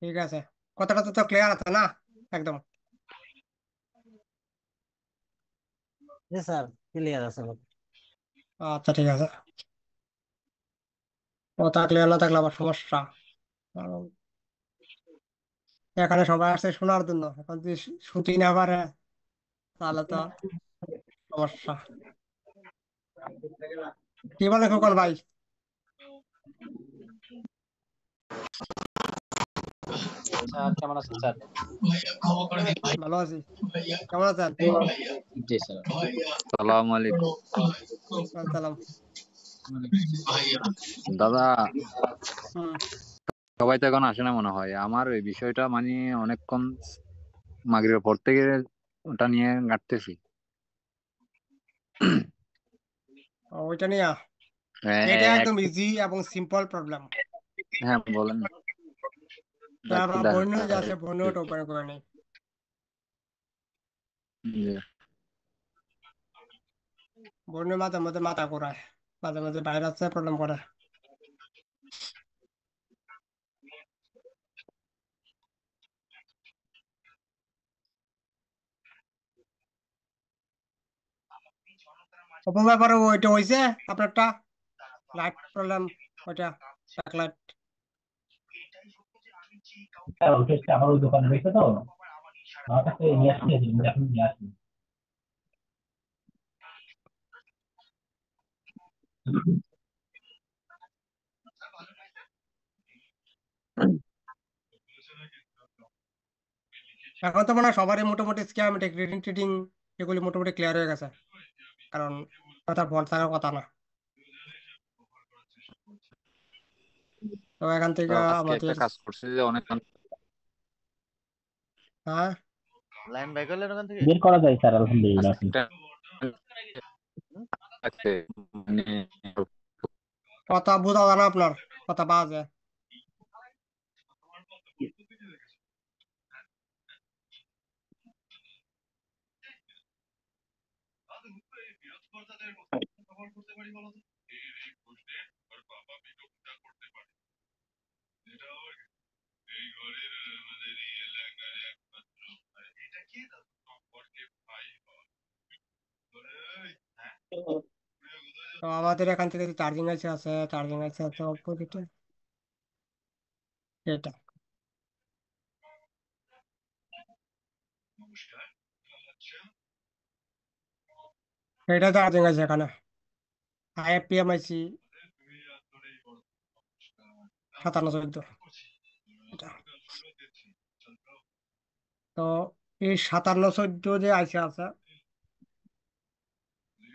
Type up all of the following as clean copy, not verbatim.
ঠিক আছে, কথাটা তো ক্লিয়ার আছে না একদম? জি স্যার, ক্লিয়ার আছে। আচ্ছা ঠিক আছে। কথা ক্লিয়ার না থাকলে আবার সমস্যা। কারণ এখানে সবাই আসছে শোনার জন্য, এখন যদি শুনতেই না পারে তাহলে তো সমস্যা। কি বলে খোকন ভাই? স্যার কেমন আছেন স্যার? ভালো আছি। কেমন আছেন? জি স্যার। সালাম আলাইকুম সালাম। দাদা। হুম। সবাই তো এখন আসে না মনে হয়। আমার এই বিষয়টা মানে অনেকক্ষণ মাগরিবের পর থেকে ওটা নিয়ে ঘাটতেছি। ওইটা নিয়ে এটা একদম ইজি এবং সিম্পল প্রবলেম। হ্যাঁ বলেন। আমরা বন্য যে আছে বন্যটা ওপেন করে নেই। বন্য মাঝে মধ্যে মাথা ঘোরায়, মাঝে মাঝে ভাইরাসে প্রবলেম করে। ওপেন ব্যাপারে ওইটা হয়েছে আপনারটা লাইট প্রবলেম, ওইটা ব্যাকলাইট। আমার ওই দোকানে রয়েছে তো, আমার কাছে নিয়ে আসতে এখন নিয়ে আসি। এখন তো মনে হয় সবারই মোটামুটি স্ক্যাম রিডিং টিডিং এগুলি মোটামুটি ক্লিয়ার হয়ে গেছে। কারণ কথা ভর থাকার কথা না। তো এখান তো থেকে আজকে একটা আমাদের কাজ করছে যে অনেক হ্যাঁ লাইন বাই করলেন ওখান থেকে? বের করা যায় স্যার, আলহামদুলিল্লাহ। আজকে একটা আছে, মানে কথা বোঝা যায় না আপনার, কথা পাওয়া যায়। তো আমাদের এখান থেকে চার্জিং আছে আছে চার্জিং আছে আছে অপোজিটে এটা। এটা চার্জিং আছে এখানে, IFPMIC 5714 এটা। তো এই 5714 যে আইসি আছে,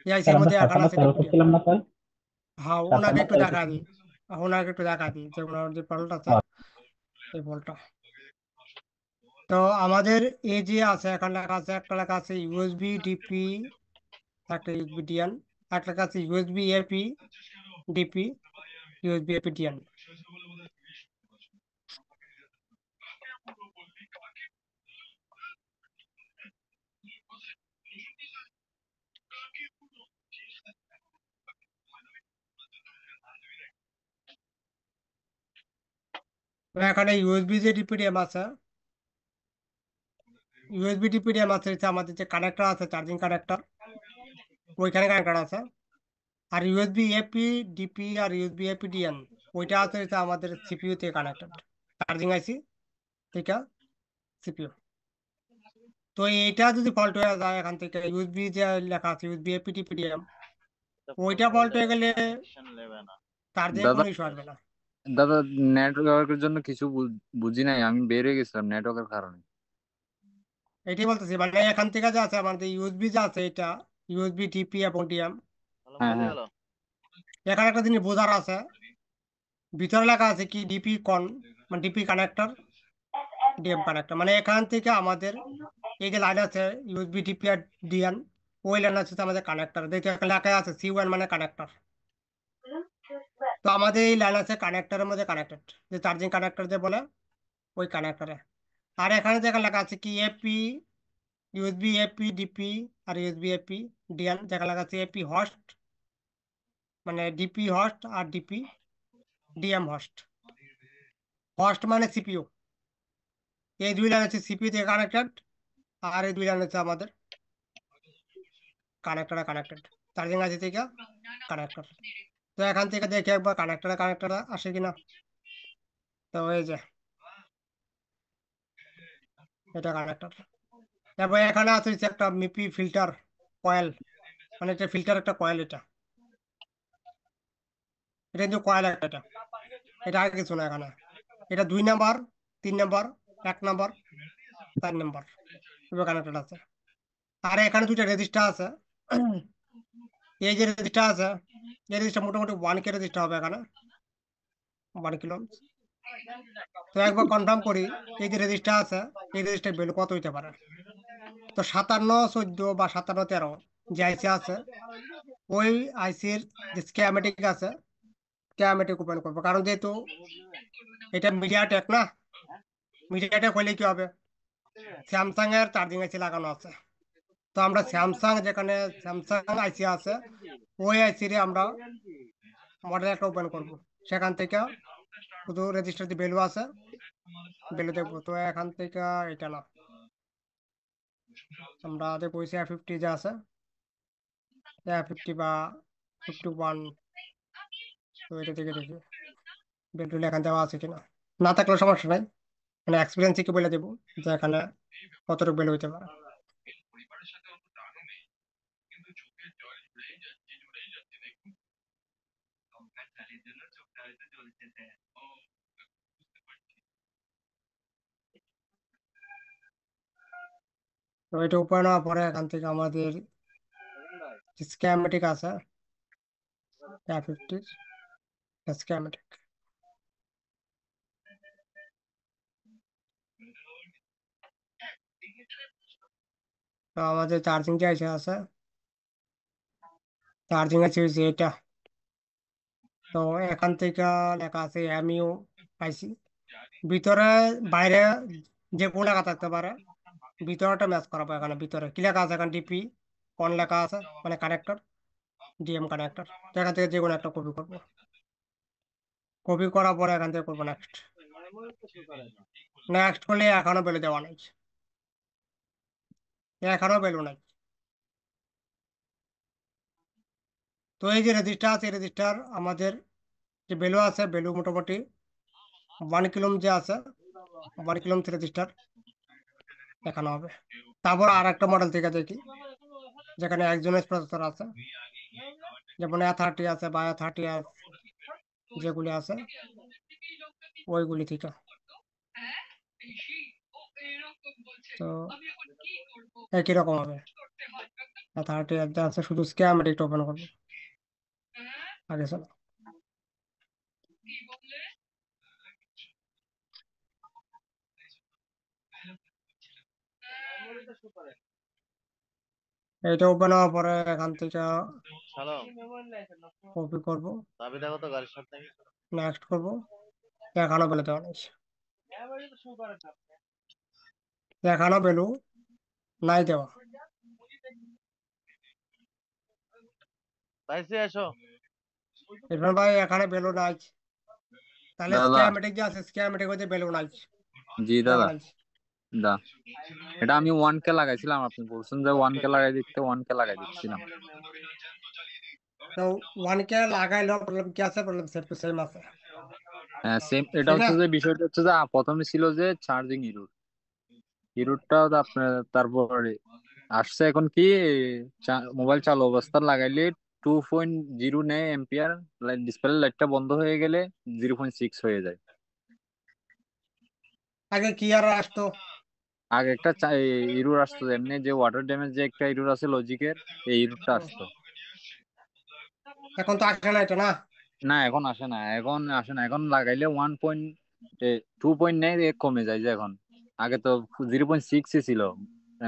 এই স্যার আইসির আমরা মধ্যে এখানে 57 আছে 13 ডিপিডিএম। করছিলাম না স্যার? হ্যাঁ ওনাকে 57 একটু 13 দেখা দিই, করছিলাম। ওনাকে একটু দেখা দিই যে ওনার যে ফল্ট আছে এই ফল্টটা। তো আমাদের এই যে আছে এখানে লেখা আছে, একটা লেখা আছে ইউএসবি ডিপি, একটা ইউএসবি ডিএন, একটা লেখা আছে USB AP DP, USB AP DN. তো এখানে ইউএসবি যে ডিপিডিএম আছে, ইউএসবি ডিপিডিএম আছে হচ্ছে আমাদের যে কানেক্টর আছে, চার্জিং কানেক্টর, ওইখানে কানেক্টর আছে। আর ইউএসবি এপি ডিপি আর ইউএসবি এপি ডিএন, ওইটা আছে হচ্ছে আমাদের সিপিইউ তে কানেক্টেড, চার্জিং আইসি থেকে সিপিইউ। তো এইটা যদি ফল্ট হয়ে যায় এখান থেকে, ইউএসবি যে লেখা আছে ইউএসবি এপি ডিপিডিএম, ওইটা ফল্ট হয়ে গেলে চার্জে দাদা কোনো ইস্যু আসবে না। দাদা নেটওয়ার্কের জন্য কিছু বুঝি নাই, আমি বের হয়ে গেছিলাম নেটওয়ার্কের কারণে। এটাই বলতেছি, মানে এখান থেকে যে আছে আমাদের ইউএসবি যে আছে, এটা ইউএসবি ডিপি এবং ডিএম, হ্যাঁ হ্যাঁ এখানে একটা জিনিস বোঝার আছে, ভিতরে লেখা আছে কি ডিপি কন, মানে ডিপি কানেক্টর, ডিএম কানেক্টর, মানে এখান থেকে আমাদের এই যে লাইন আছে ইউএসবি ডিপি আর ডিএন, ওই লাইন আছে হচ্ছে আমাদের কানেক্টর, দেখতে লেখা আছে C1 মানে কানেক্টর। তো আমাদের এই লাইন আছে কানেক্টরের মধ্যে কানেক্টেড, যে চার্জিং কানেক্টর যে বলে ওই কানেক্টরে। আর এখানে যেখানে লেখা আছে কি এপি, ইউএসবি এপি ডিপি আর ইউএসবি এপি ডিএন, যেখানে লেখা আছে এপি হোস্ট, মানে ডিপি হোস্ট আর ডিপি ডিএম হোস্ট। হোস্ট মানে সিপিইউ, এই দুই লাইন হচ্ছে সিপিইউ থেকে কানেক্টেড, আর এই দুই লাইন হচ্ছে আমাদের কানেক্টরে কানেক্টেড, চার্জিং আছে থেকে কানেক্টর। তো এখান থেকে দেখি একবার কানেক্টর আসে কিনা। তো এই যে এটা কানেক্টর, তারপর এখানে আছে হচ্ছে একটা মিপি ফিল্টার কয়েল, মানে এটা ফিল্টার একটা কয়েল, এটা এটা কিন্তু কয়েল একটা, এটা এটা আর কিছু না এখানে। এটা 2 number, 3 number, 1 number, 4 number connector আছে। আর এখানে দুইটা রেজিস্টার আছে। এই যে রেজিস্টার আছে, এই রেজিস্টার মোটামুটি 1K রেজিস্টার হবে এখানে, 1 কিলো। তো একবার কনফার্ম করি, এই যে রেজিস্টার আছে, এই রেজিস্টার ভ্যালু কত হইতে পারে। তো 5714 বা 5713 যে আইসি আছে, ওই আইসির যে স্কিমেটিক আছে, স্কিমেটিক ওপেন করবো, কারণ যেহেতু এটা মিডিয়াটেক না, মিডিয়াটেক হলে কি হবে, স্যামসাং এর চার্জিং আইসি লাগানো আছে। তো আমরা স্যামসাং, যেখানে স্যামসাং আইসি আছে, ওই আইসি রে আমরা মডেল একটা ওপেন করবো, সেখান থেকে শুধু রেজিস্টার যে ভ্যালু আছে ভ্যালু দেখবো। তো এখান থেকে এটা না, আমরা দেখবো A50 যে আছে, A50 বা 51, তো এটা থেকে দেখি ভ্যালু এখানে দেওয়া আছে কিনা। না থাকলে সমস্যা নাই, মানে এক্সপিরিয়েন্স থেকে বলে দেবো যে এখানে কতটুকু ভ্যালু হইতে পারে। তো এটা ওপেন হওয়ার পরে এখান থেকে আমাদের স্ক্যামেটিক আছে, A50 স্ক্যামেটিক। তো আমাদের চার্জিং যে আছে, চার্জিং আছে হচ্ছে এটা। তো এখান থেকে লেখা আছে এমইউ আইসি, ভিতরে বাইরে যে কোনো লেখা থাকতে পারে, ভিতরটা ম্যাচ করাবো। এখানে ভিতরে কি লেখা আছে, এখানে ডিপি কোন লেখা আছে, মানে কানেক্টর, ডিএম কানেক্টর। তো এখান থেকে যে কোনো একটা কপি করবো, কপি করার পরে এখান থেকে করবো নেক্সট। নেক্সট করলে এখনো বেলে দেওয়া নাই, এখনো বেলু নাই। তো এই যে রেজিস্টার আছে, এই রেজিস্টার আমাদের যে বেলু আছে, বেলু মোটামুটি 1 কিলো যে আছে, 1 কিলো রেজিস্টার দেখানো হবে। তারপর আর একটা মডেল থেকে দেখি, যেখানে একজনের প্রসেসর আছে, যেমন A30 আছে বা A30S, যেগুলি আছে ওইগুলি থেকে। তো একই রকম হবে, A30S আছে, শুধু স্ক্যামেটিক ওপেন করবো। আগে চলো, এটা ওপেন হওয়ার পরে এখান থেকে হ্যালো, কপি করবো, চাবি দেখো তো গাড়ির সাথে। নেক্সট করবো। এখানো বেলে দেওয়া নেই, এখানো বেলু নাই দেওয়া। তাইসে এসো। এরপর ভাই এখানে বেলু নাই, তাহলে দাদা স্কিয়ামেটিক যে আছে স্কিয়ামেটিক হইতে ভ্যালু নাই, জি দেওয়া দাদা নাই। দা এটা আমি 1K লাগাইছিলাম, আপনি বলছেন যে 1K লাগাই দিতে, 1K লাগাই দিচ্ছিলাম। তো 1K লাগাইলেও প্রবলেম কি আছে, প্রবলেম সেম আছে, হ্যাঁ সেম। এটা ঠিক না? হচ্ছে যে বিষয়টা হচ্ছে যে প্রথমে ছিল যে চার্জিং ইরুটটা আপনার, তারপরে আসছে এখন কি মোবাইল চালু অবস্থা লাগাইলে 2.0 নেয় এম্পিয়ার, ডিসপ্লে লাইটটা বন্ধ হয়ে গেলে 0.6 হয়ে যায়। আগে কি আর আসতো? আগে একটা ইরুর আসতো এমনি, যে ওয়াটার ড্যামেজ যে একটা ইরুর আছে লজিকের, এই ইরুরটা হুম, আসতো। এখন তো আসে না এটা না। না এখন আসে না, এখন লাগাইলে 2.9 কমে যায় যে এখন। আগে তো 0.6 ছিল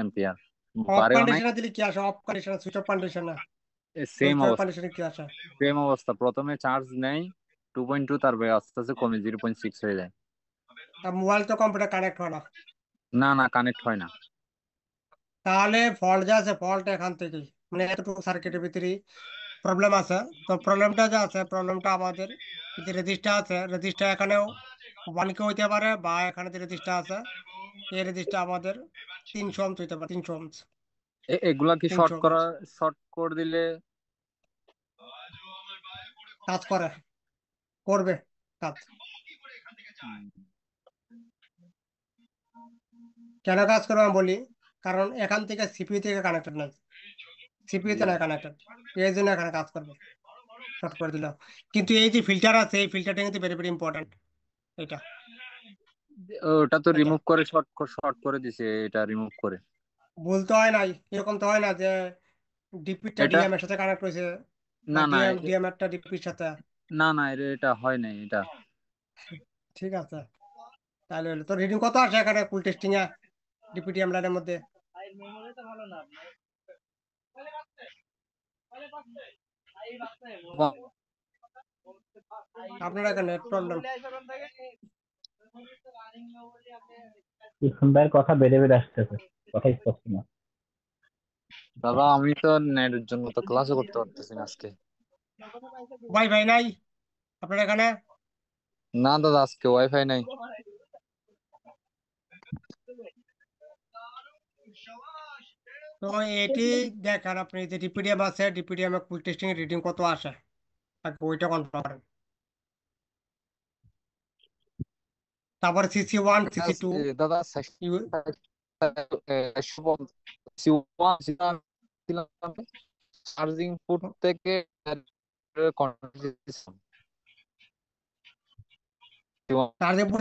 এম্পিয়ার, অফ বাড়েও নাই। কন্ডিশনে দিলে কি আসে? অফ কন্ডিশনে, সুইচ অফ কন্ডিশনে, সেম সুইচ অফ অবস্থা, কন্ডিশনে কি আসে? সেম অবস্থা, প্রথমে চার্জ নেই 2.2, তারপরে আস্তে আস্তে কমে 0.6 হয়ে যায়। আর মোবাইল তো কম্পিউটার কানেক্ট হয় না। না না, কানেক্ট হয় না। তাহলে ফল্ট যা আছে ফল্ট এখান থেকেই, মানে এতটুকু সার্কিটের ভিতরে প্রবলেম আছে। তো প্রবলেমটা যা আছে, প্রবলেমটা আমাদের যে রেজিস্টার আছে, রেজিস্টার এখানেও 1K হইতে পারে, বা এখানে যে রেজিস্টার আছে এই রেজিস্টার আমাদের 300 ohms হইতে পারে, 300 ohms, এগুলা কি 300 ohms শর্ট করে দিলে কাজ করে, করবে কাজ। কেন কাজ করবে আমি বলি, কারণ এখান থেকে সিপিইউ থেকে কানেক্টেড নাই, সিপিইউ তে না কানেক্টেড, এই জন্য এখানে কাজ করবে, শর্ট করে দিল। কিন্তু এই যে ফিল্টার আছে, এই ফিল্টারটা কিন্তু ভেরি ভেরি ইম্পর্টেন্ট। এটা ওটা তো এটা রিমুভ করে শর্ট করে দিছে, এটা রিমুভ করে। বলতে হয় নাই, এরকম তো হয় না যে ডিপিটা এটা ডিএম এর সাথে কানেক্ট হয়েছে, বা না না ডিএম একটা ডিপির সাথে। না না, এটা হয় নাই এটা। ঠিক আছে, তাহলে হলো তো রিডিং কত আসে এখানে ফুল টেস্টিং এ ডিপিটিএম লাইনের মধ্যে? আপনার এখানে নেট প্রবলেম। ইরফান ভাইয়ের কথা বেড়ে বেড়ে আসতেছে, কথা স্পষ্ট না। দাদা আমি তো নেটের জন্য তো ক্লাসও করতে পারতেছি না আজকে। ভাই ভাই নাই আপনার এখানে? না দাদা, আজকে ওয়াইফাই নাই। তো এটি দেখেন, আপনি যে ডিপিডিএম আছে, ডিপিডিএম এর ফুল টেস্টিং এর রিডিং কত আসে, আগে ওইটা কনফার্ম করেন। তারপরে CC1 CC2 দাদা চার্জিং পোর্ট থেকে তার যে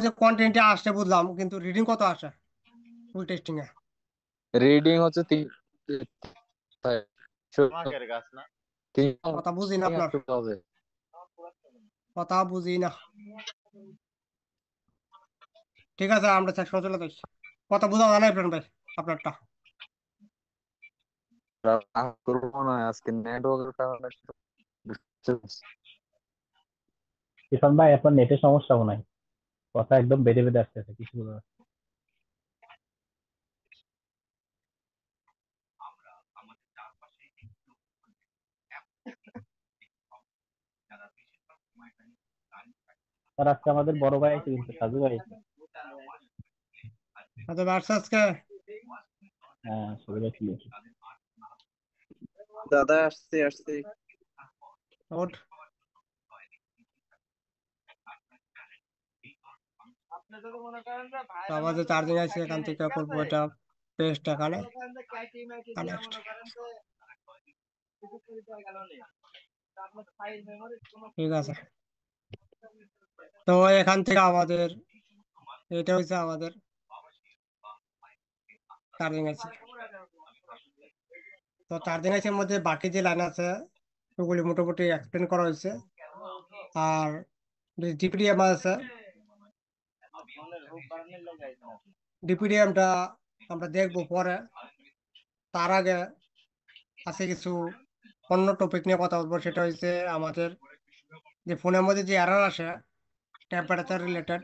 যে কন্টেন্টে আসছে বুঝলাম, কিন্তু রিডিং কত আসে ফুল টেস্টিং এ? রিডিং হচ্ছে আমাকের গাছ না। কথা বুঝি না আপনার, হবে। কথা বুঝি না। ঠিক আছে, আমরা সেকশন চলে যাই। কথা বুঝা জানাই ফ্রেন্ড ভাই আপনারটা। করবো না আজকে নেটওয়ার্কের কারণে। ইরফান ভাই আপনার নেটের সমস্যা মনে হয়, কথা একদম বেড়ে বেড়ে আসতেছে, কিছু বোঝা যাচ্ছে না। আর আজকে আমাদের বড় ভাই আছে কিন্তু, সাজু ভাই আছে। আচ্ছা ভার্সাসকে হ্যাঁ সেগুলো কি আছে? দাদা আসছে আসছে। ওঠ। তো আমাদের চার্জিং আছে, এখান থেকে করবো এটা পেস্ট এখানে কানেক্ট। ঠিক আছে, তো এখান থেকে আমাদের এটা হচ্ছে আমাদের চার্জিং আছে। তো চার্জিং আছে মধ্যে বাকি যে লাইন আছে ওগুলি মোটামুটি এক্সপ্লেন করা হয়েছে। আর ডিপিডিএম আছে, ডিপিডিএমটা আমরা দেখবো পরে। তার আগে আছে কিছু অন্য টপিক নিয়ে কথা বলবো, সেটা হচ্ছে আমাদের যে ফোনের মধ্যে যে এরর আসে টেম্পারেচার রিলেটেড,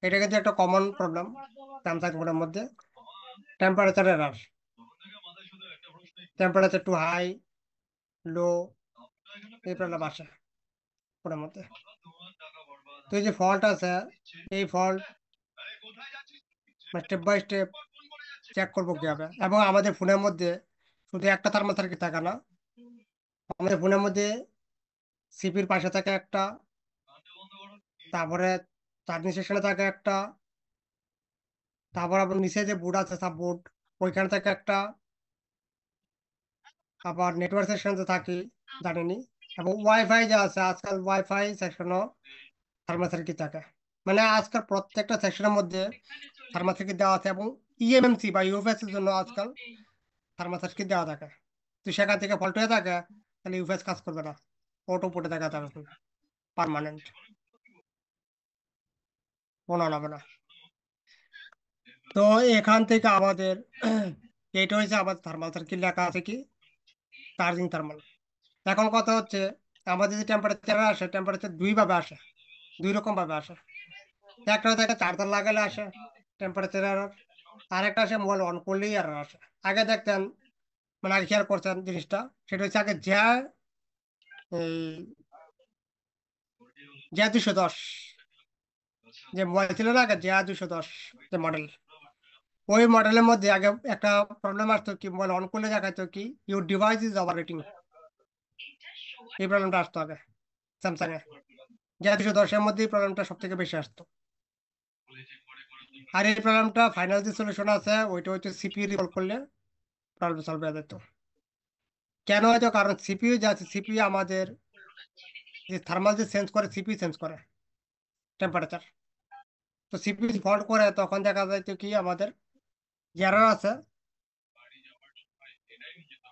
এটা কিন্তু একটা কমন প্রবলেম স্যামসাং ফোনের মধ্যে। Temperature error, temperature too high, low, এই প্রবলেম আসে ফোনের মধ্যে। তো এই যে ফল্ট আছে, এই fault step by step check করবো কিভাবে। এবং আমাদের ফোনের মধ্যে শুধু একটা থার্মাল সার্কিট থাকে না, আমাদের ফোনের মধ্যে সিপির পাশে থাকে একটা, তারপরে চার্জিং সেকশনে থাকে একটা, তারপর আবার নিচে যে বোর্ড আছে সাব বোর্ড, ওইখানে থাকে একটা, আবার নেটওয়ার্ক সেকশনে থাকি জানেনি, এবং ওয়াইফাই যে আছে আজকাল ওয়াইফাই সেকশনও থার্মাল সার্কিট থাকে। মানে আজকাল প্রত্যেকটা সেকশনের মধ্যে থার্মাল সার্কিট দেওয়া আছে, এবং ইএমএমসি বা ইউএফএস এর জন্য আজকাল থার্মাল সার্কিট দেওয়া থাকে। তো সেখান থেকে ফল্ট হয়ে থাকে, তাহলে ইউএফএস কাজ করবে না, অটো পটে দেখা যাবে পার্মানেন্ট, কোনো হবে না। তো এখান থেকে আমাদের এটা হয়েছে আমাদের থার্মাল সার্কিট, লেখা আছে কি চার্জিং থার্মাল। এখন কথা হচ্ছে আমাদের যে টেম্পারেচার আসে, টেম্পারেচার দুই ভাবে আসে, দুই রকম ভাবে আসে। একটা হচ্ছে একটা চার্জার লাগালে আসে টেম্পারেচার এরর, আর একটা আসে মোবাইল অন করলেই এরর আসে। আগে দেখতেন, মানে আর খেয়াল করছেন জিনিসটা, সেটা হচ্ছে আগে যা এই যা 210 যে মোবাইল ছিল না, আগে যা 210 যে মডেল, ওই মডেলের মধ্যে আগে একটা প্রবলেম আসতো কি, মোবাইল অন করলে দেখাতো কি your device is over rating, এই প্রবলেমটা আসতো আগে স্যামসাং এ। যা 210-এর মধ্যে এই প্রবলেমটা সব থেকে বেশি আসতো। আর এই প্রবলেমটা ফাইনাল যে সলিউশন আছে ওইটা হচ্ছে সিপিইউ রিকল করলে প্রবলেম সলভ হয়ে যেত। কেন হয়তো, কারণ সিপিইউ যে আছে, সিপিইউ আমাদের যে থার্মাল যে সেন্স করে, সিপিইউ সেন্স করে টেম্পারেচার। তো সিপিইউ ফল্ট করে তখন দেখা যায় তো কি আমাদের যে এরর আছে,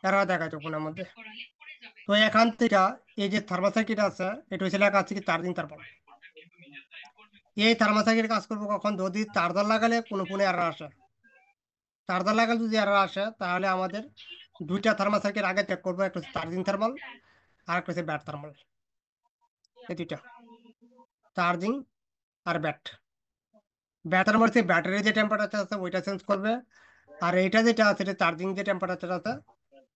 এরর দেখায় তো ফোনের মধ্যে। তো এখান থেকে এই যে থার্মাল সার্কিট আছে, এটা হচ্ছে লেখা আছে কি চার্জিং থার্মাল। এই থার্মাল সার্কিট কাজ করবো কখন, যদি চার্জার লাগালে কোনো ফোনে এরর আসে। চার্জার লাগালে যদি এরর আসে, তাহলে আমাদের দুইটা থার্মাল সার্কিট আগে চেক করবো, একটা হচ্ছে চার্জিং থার্মাল আর একটা হচ্ছে ব্যাট থার্মাল। এই দুইটা চার্জিং আর ব্যাট, ব্যাটার মধ্যে ব্যাটারির যে টেম্পারেচার আছে ওইটা চেঞ্জ করবে, আর এইটা যেটা আছে এটা চার্জিং যে টেম্পারেচার আছে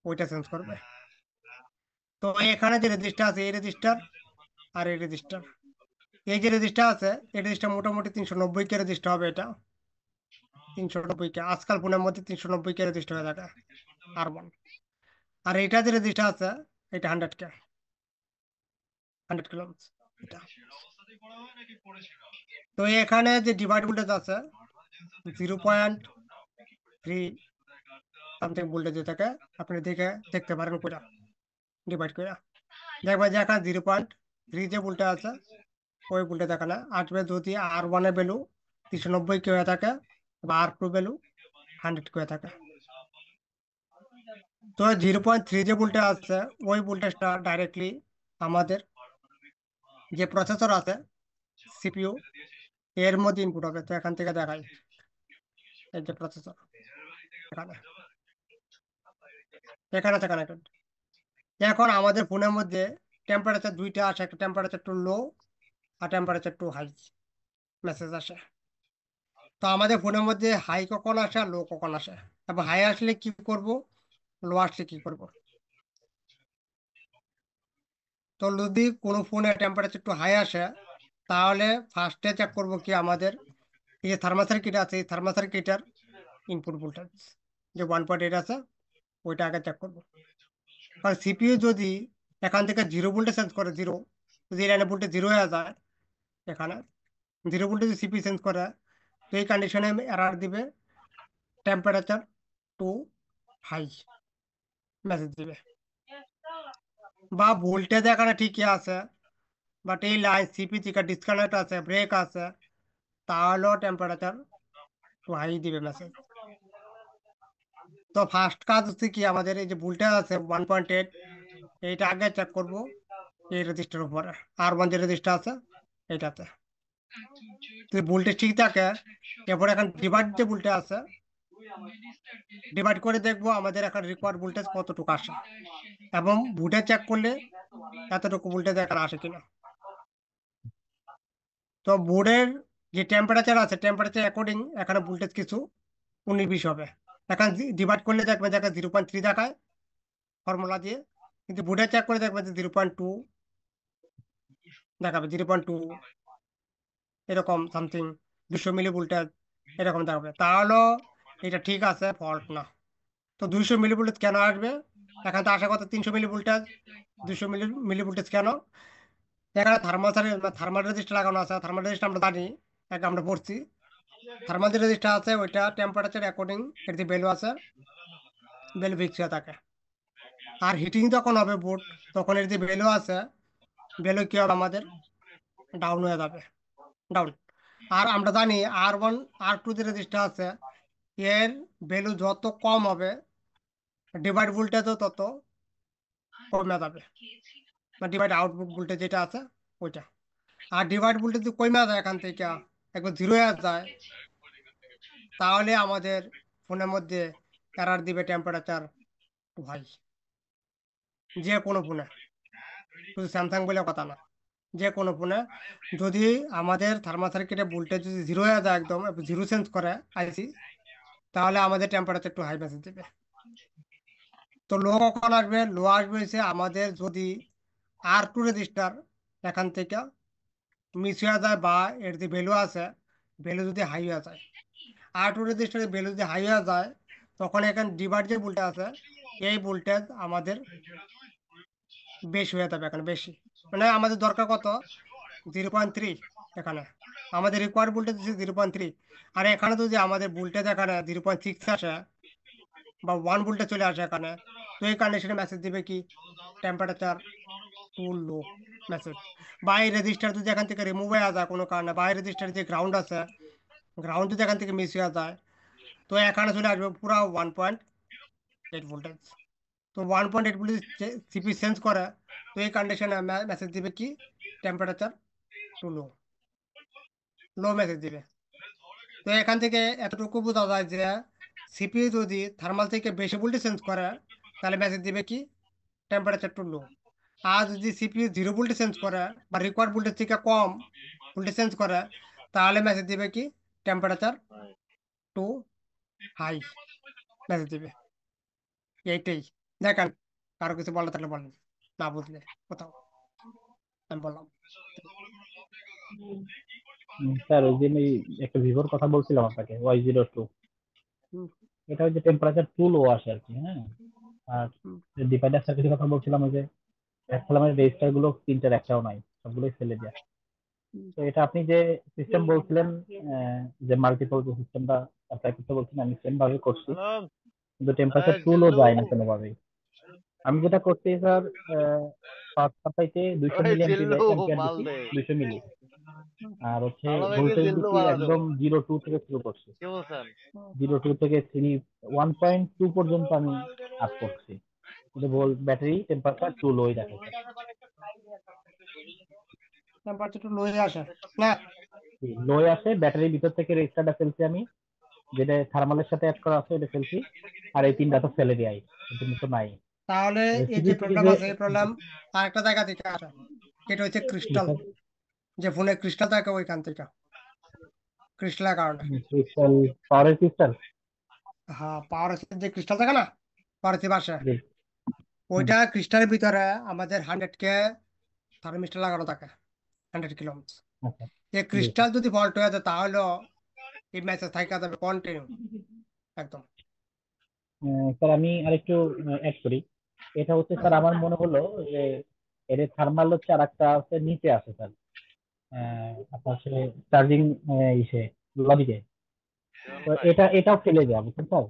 ওইটা চেঞ্জ করবে। তো এখানে যে রেজিস্টার আছে, এই রেজিস্টার আর এই রেজিস্টার, এই যে রেজিস্টার আছে এই রেজিস্টার মোটামুটি 390 কে রেজিস্টার হবে। এটা 390 কে, আজকাল ফোনের মধ্যে 390 কে রেজিস্টার হয়ে থাকে আর1। আর এইটা যে রেজিস্টার আছে এটা 100 কে, 100 কিলো এটা। তো এখানে যে ডিভাইড ভোল্টেজ আছে 0.3 সামথিং ভোল্টেজ থাকে, আপনি দেখতে পারেন কোটা ডিভাইড করে দেখবেন যে এখানে 0.3 যে ভোল্টেজ আছে ওই ভোল্টেজ এখানে আসবে যদি আর1 এর ভ্যালু 390 কে হয়ে থাকে বা আর2 ভ্যালু 100 কে হয়ে থাকে। তো 0.3 যে ভোল্টেজ আছে ওই ভোল্টেজটা ডাইরেক্টলি আমাদের যে প্রসেসর আছে সিপিইউ এর মধ্যে ইনপুট হবে। তো এখান থেকে দেখাই এই যে প্রসেসর এখানে, এখানে আছে কানেক্টেড। এখন আমাদের ফোনের মধ্যে টেম্পারেচার দুইটা আসে, একটা temperature to low R temperature too high message আসে। তো আমাদের ফোনের মধ্যে হাই কখন আসে আর লো কখন আসে, এবং হাই আসলে কি করব, লো আসলে কি করব। তো যদি কোনো ফোনে টেম্পারেচার একটু হাই আসে, তাহলে ফার্স্টে চেক করব কি আমাদের এই যে থার্মাল সার্কিট আছে, এই থার্মাল সার্কিটের ইনপুট ভোল্টেজ যে 1.8 আছে ওইটা আগে চেক করবো। কারণ সিপিইউ যদি এখান থেকে 0 ভোল্টে চেঞ্জ করে, যদি এই লাইনে ভোল্টেজ 0 হয়ে যায়, এখানে 0 ভোল্টে যদি সিপিইউ চেঞ্জ করে, তো এই কন্ডিশনে এরর দিবে টেম্পারেচার টু হাই মেসেজ দিবে। বা ভোল্টেজ এখানে ঠিকই আছে, বাট এই লাইন সিপি থেকে ডিসকানেক্ট আছে, ব্রেক আছে, তাহলেও টেম্পারেচার টু হাই দিবে মেসেজ। তো ফার্স্ট কাজ হচ্ছে কি আমাদের এই যে ভোল্টেজ আছে 1.8, এইটা আগে চেক করব এই রেজিস্টার উপরে, আর1 যে রেজিস্টার আছে এইটাতে যদি ভোল্টেজ ঠিক থাকে, এরপর এখন ডিভাইড যে ভোল্টেজ আছে ডিভাইড করে দেখবো আমাদের এখন রিকোয়ার্ড ভোল্টেজ কতটুকু আসে, এবং ভোল্টেজ চেক করলে এতটুকু ভোল্টেজ এখানে আসে কিনা। তো বোর্ডের যে টেম্পারেচার আছে টেম্পারেচার অ্যাকর্ডিং এখানে ভোল্টেজ কিছু 19-20 হবে। এখন ডিভাইড করলে দেখবেন যে 0.3 দেখায় ফর্মুলা দিয়ে, কিন্তু বোর্ডে চেক করে দেখবেন যে 0.2 দেখাবে, 0.2 এরকম সামথিং 200 মিলি ভোল্টেজ এরকম দেখাবে, তাহলে এটা ঠিক আছে, ফল্ট না। তো 200 মিলি ভোল্টেজ কেন আসবে? এখানে তো আশা কথা 300 মিলি ভোল্টেজ, 200 মিলি ভোল্টেজ কেন? এখানে থার্মাল রেজিস্টার লাগানো আছে। থার্মাল রেজিস্টার আমরা জানি, আমরা পড়ছি। থার্মাল যে রেজিস্টার আছে ওইটা টেম্পারেচার অ্যাকর্ডিং এর যে ভ্যালু আছে, ভ্যালু ফিক্স হয়ে থাকে। আর হিটিং যখন হবে বোর্ড, তখন এর যে ভ্যালু আছে, ভ্যালু কি হবে আমাদের ডাউন হয়ে যাবে, ডাউন। আর আমরা জানি R1 R2 যে রেজিস্টার আছে, এর ভ্যালু যত কম হবে, ডিভাইড ভোল্টেজও তত কমে যাবে, ডিভাইড আউটপুট ভোল্টেজ যেটা আছে ওইটা। আর ডিভাইড ভোল্টেজ যদি কমে যায় এখান থেকে একবার জিরো হয়ে যায়, তাহলে আমাদের ফোনের মধ্যে এরার দিবে টেম্পারেচার টু হাই। যে কোনো ফোনে, শুধু স্যামসাং বলে কথা না, যে কোনো ফোনে যদি আমাদের থার্মাল সার্কিটের ভোল্টেজ যদি জিরো হয়ে যায়, একদম জিরো চেঞ্জ করে আইসি, তাহলে আমাদের টেম্পারেচার টু হাই মেসেজ দেবে। তো লো কখন আসবে? লো আসবে হচ্ছে আমাদের যদি R2 রেজিস্টার এখান থেকে মিস হয়ে যায়, বা এর যে ভ্যালু আছে, ভ্যালু যদি হাই হয়ে যায়। R2 রেজিস্টারের ভ্যালু যদি হাই হয়ে যায়, তখন এখানে ডিভাইড যে ভোল্টেজ আছে, এই ভোল্টেজ আমাদের বেশি হয়ে যাবে, এখানে বেশি। মানে আমাদের দরকার কত? 0.3। এখানে আমাদের রিকোয়ার্ড ভোল্টেজ হচ্ছে 0.3। আর এখানে যদি আমাদের ভোল্টেজ এখানে 0.6 আসে বা 1 ভোল্টেজ চলে আসে এখানে, তো এই কন্ডিশনে মেসেজ দিবে কি টেম্পারেচার টু লো মেসেজ। বা এই রেজিস্টার যদি এখান থেকে রিমুভ হয়ে যায় কোনো কারণে, বা এই রেজিস্টার যে গ্রাউন্ড আছে, গ্রাউন্ড যদি এখান থেকে মিস হয়ে যায়, তো এখানে চলে আসবে পুরো 1.8 ভোল্টেজ। তো 1.8 ভোল্টেজ সিপি সেন্স করে, তো এই কন্ডিশনে মেসেজ দিবে কি temperature to low, low message দিবে। তো এখান থেকে এতটুকু বোঝা যায় যে সিপিইউ যদি থার্মাল থেকে বেশি ভোল্টেজ চেঞ্জ করে, তাহলে মেসেজ দিবে কি টেম্পারেচার টু লো। আর যদি সিপিইউ 0 ভোল্টেজ চেঞ্জ করে বা রিকোয়ার্ড ভোল্টেজ থেকে কম ভোল্টেজ চেঞ্জ করে, তাহলে মেসেজ দিবে কি টেম্পারেচার টু হাই মেসেজ দিবে। এইটাই। দেখেন, কারো কিছু বলার থাকলে বলেন, না বুঝলে কোথাও আমি বললাম। স্যার ওই দিন ওই একটা ভিভোর কথা বলছিলাম আপনাকে, Y02, হুম, এটা ওই যে টেম্পারেচার টু লো আসে আর কি। হ্যাঁ, আর হুম, ডিভাইডার সার্কিটের কথা বলছিলাম, ওই যে আমার রেজিস্টার গুলো তিনটার একটাও নাই, সবগুলোই ফেলে দেয়া। হুম। তো এটা আপনি যে সিস্টেম বলছিলেন, যে মাল্টিপল যে সিস্টেমটা অ্যাপ্লাই করতে বলছেন, আমি সেম ভাবে করছি, হ্যালো কিন্তু টেম্পারেচার টু লো জিল্লু, যায় না কোনোভাবেই। আমি যেটা করছি স্যার, ফার্স্ট সাপ্লাইতে 200 ওই মিলি জিল্লু অ্যাম্পিয়ার মাল দিচ্ছি, দে 200 মিলি। আর হচ্ছে ভালো মেয়েকে ভোল্টেজ জিল্লু দিচ্ছি বানা একদম দেবো। 0.2 থেকে শুরু করছি, কি বলছেন? 0.2 থেকে 1.2 পর্যন্ত আমি আপ করছি, কিন্তু ব্যাটারি টেম্পারেচার টু লোই দেখে স্যার। টেম্পারেচার একটু লো হয়ে আসে না? লোয়ে আসে, ব্যাটারির ভিতর থেকে রেজিস্টারটা ফেলছি আমি, যেটা থার্মালের সাথে অ্যাড করা আছে এটা ফেলছি, আর এই তিনটা তো ফেলে দেয়, কিন্তু তো নাই তাহলে এই রেসিপি যে থেকে প্রবলেম যে। আছে, এই প্রবলেম আরেকটা জায়গা থেকে আসে। এটা হচ্ছে ক্রিস্টাল, যে ফোনে ক্রিস্টাল থাকে ওইখান থেকে, ক্রিস্টালের কারণে। ক্রিস্টাল, পাওয়ারের ক্রিস্টাল। হ্যাঁ, পাওয়ার যে ক্রিস্টাল থাকে না, পাওয়ার বাসে, ওইটা ক্রিস্টালের ভিতরে আমাদের 100K থার্মিস্টার লাগানো থাকে, 100 কিলো। আচ্ছা, এই জি ক্রিস্টাল যদি ফল্ট হয়ে যায়, তাহলে এই মেসেজ থাকা যাবে কন্টিনিউ একদম। স্যার আমি আরেকটু অ্যাড করি। এটা হচ্ছে স্যার আমার মনে হলো যে এর থার্মাল হচ্ছে আর একটা আছে নিচে আছে স্যার, আপনার হচ্ছে চার্জিং ইসে লজিকে। তো এটাও ফেলে দেওয়া বুঝছেন স্যার।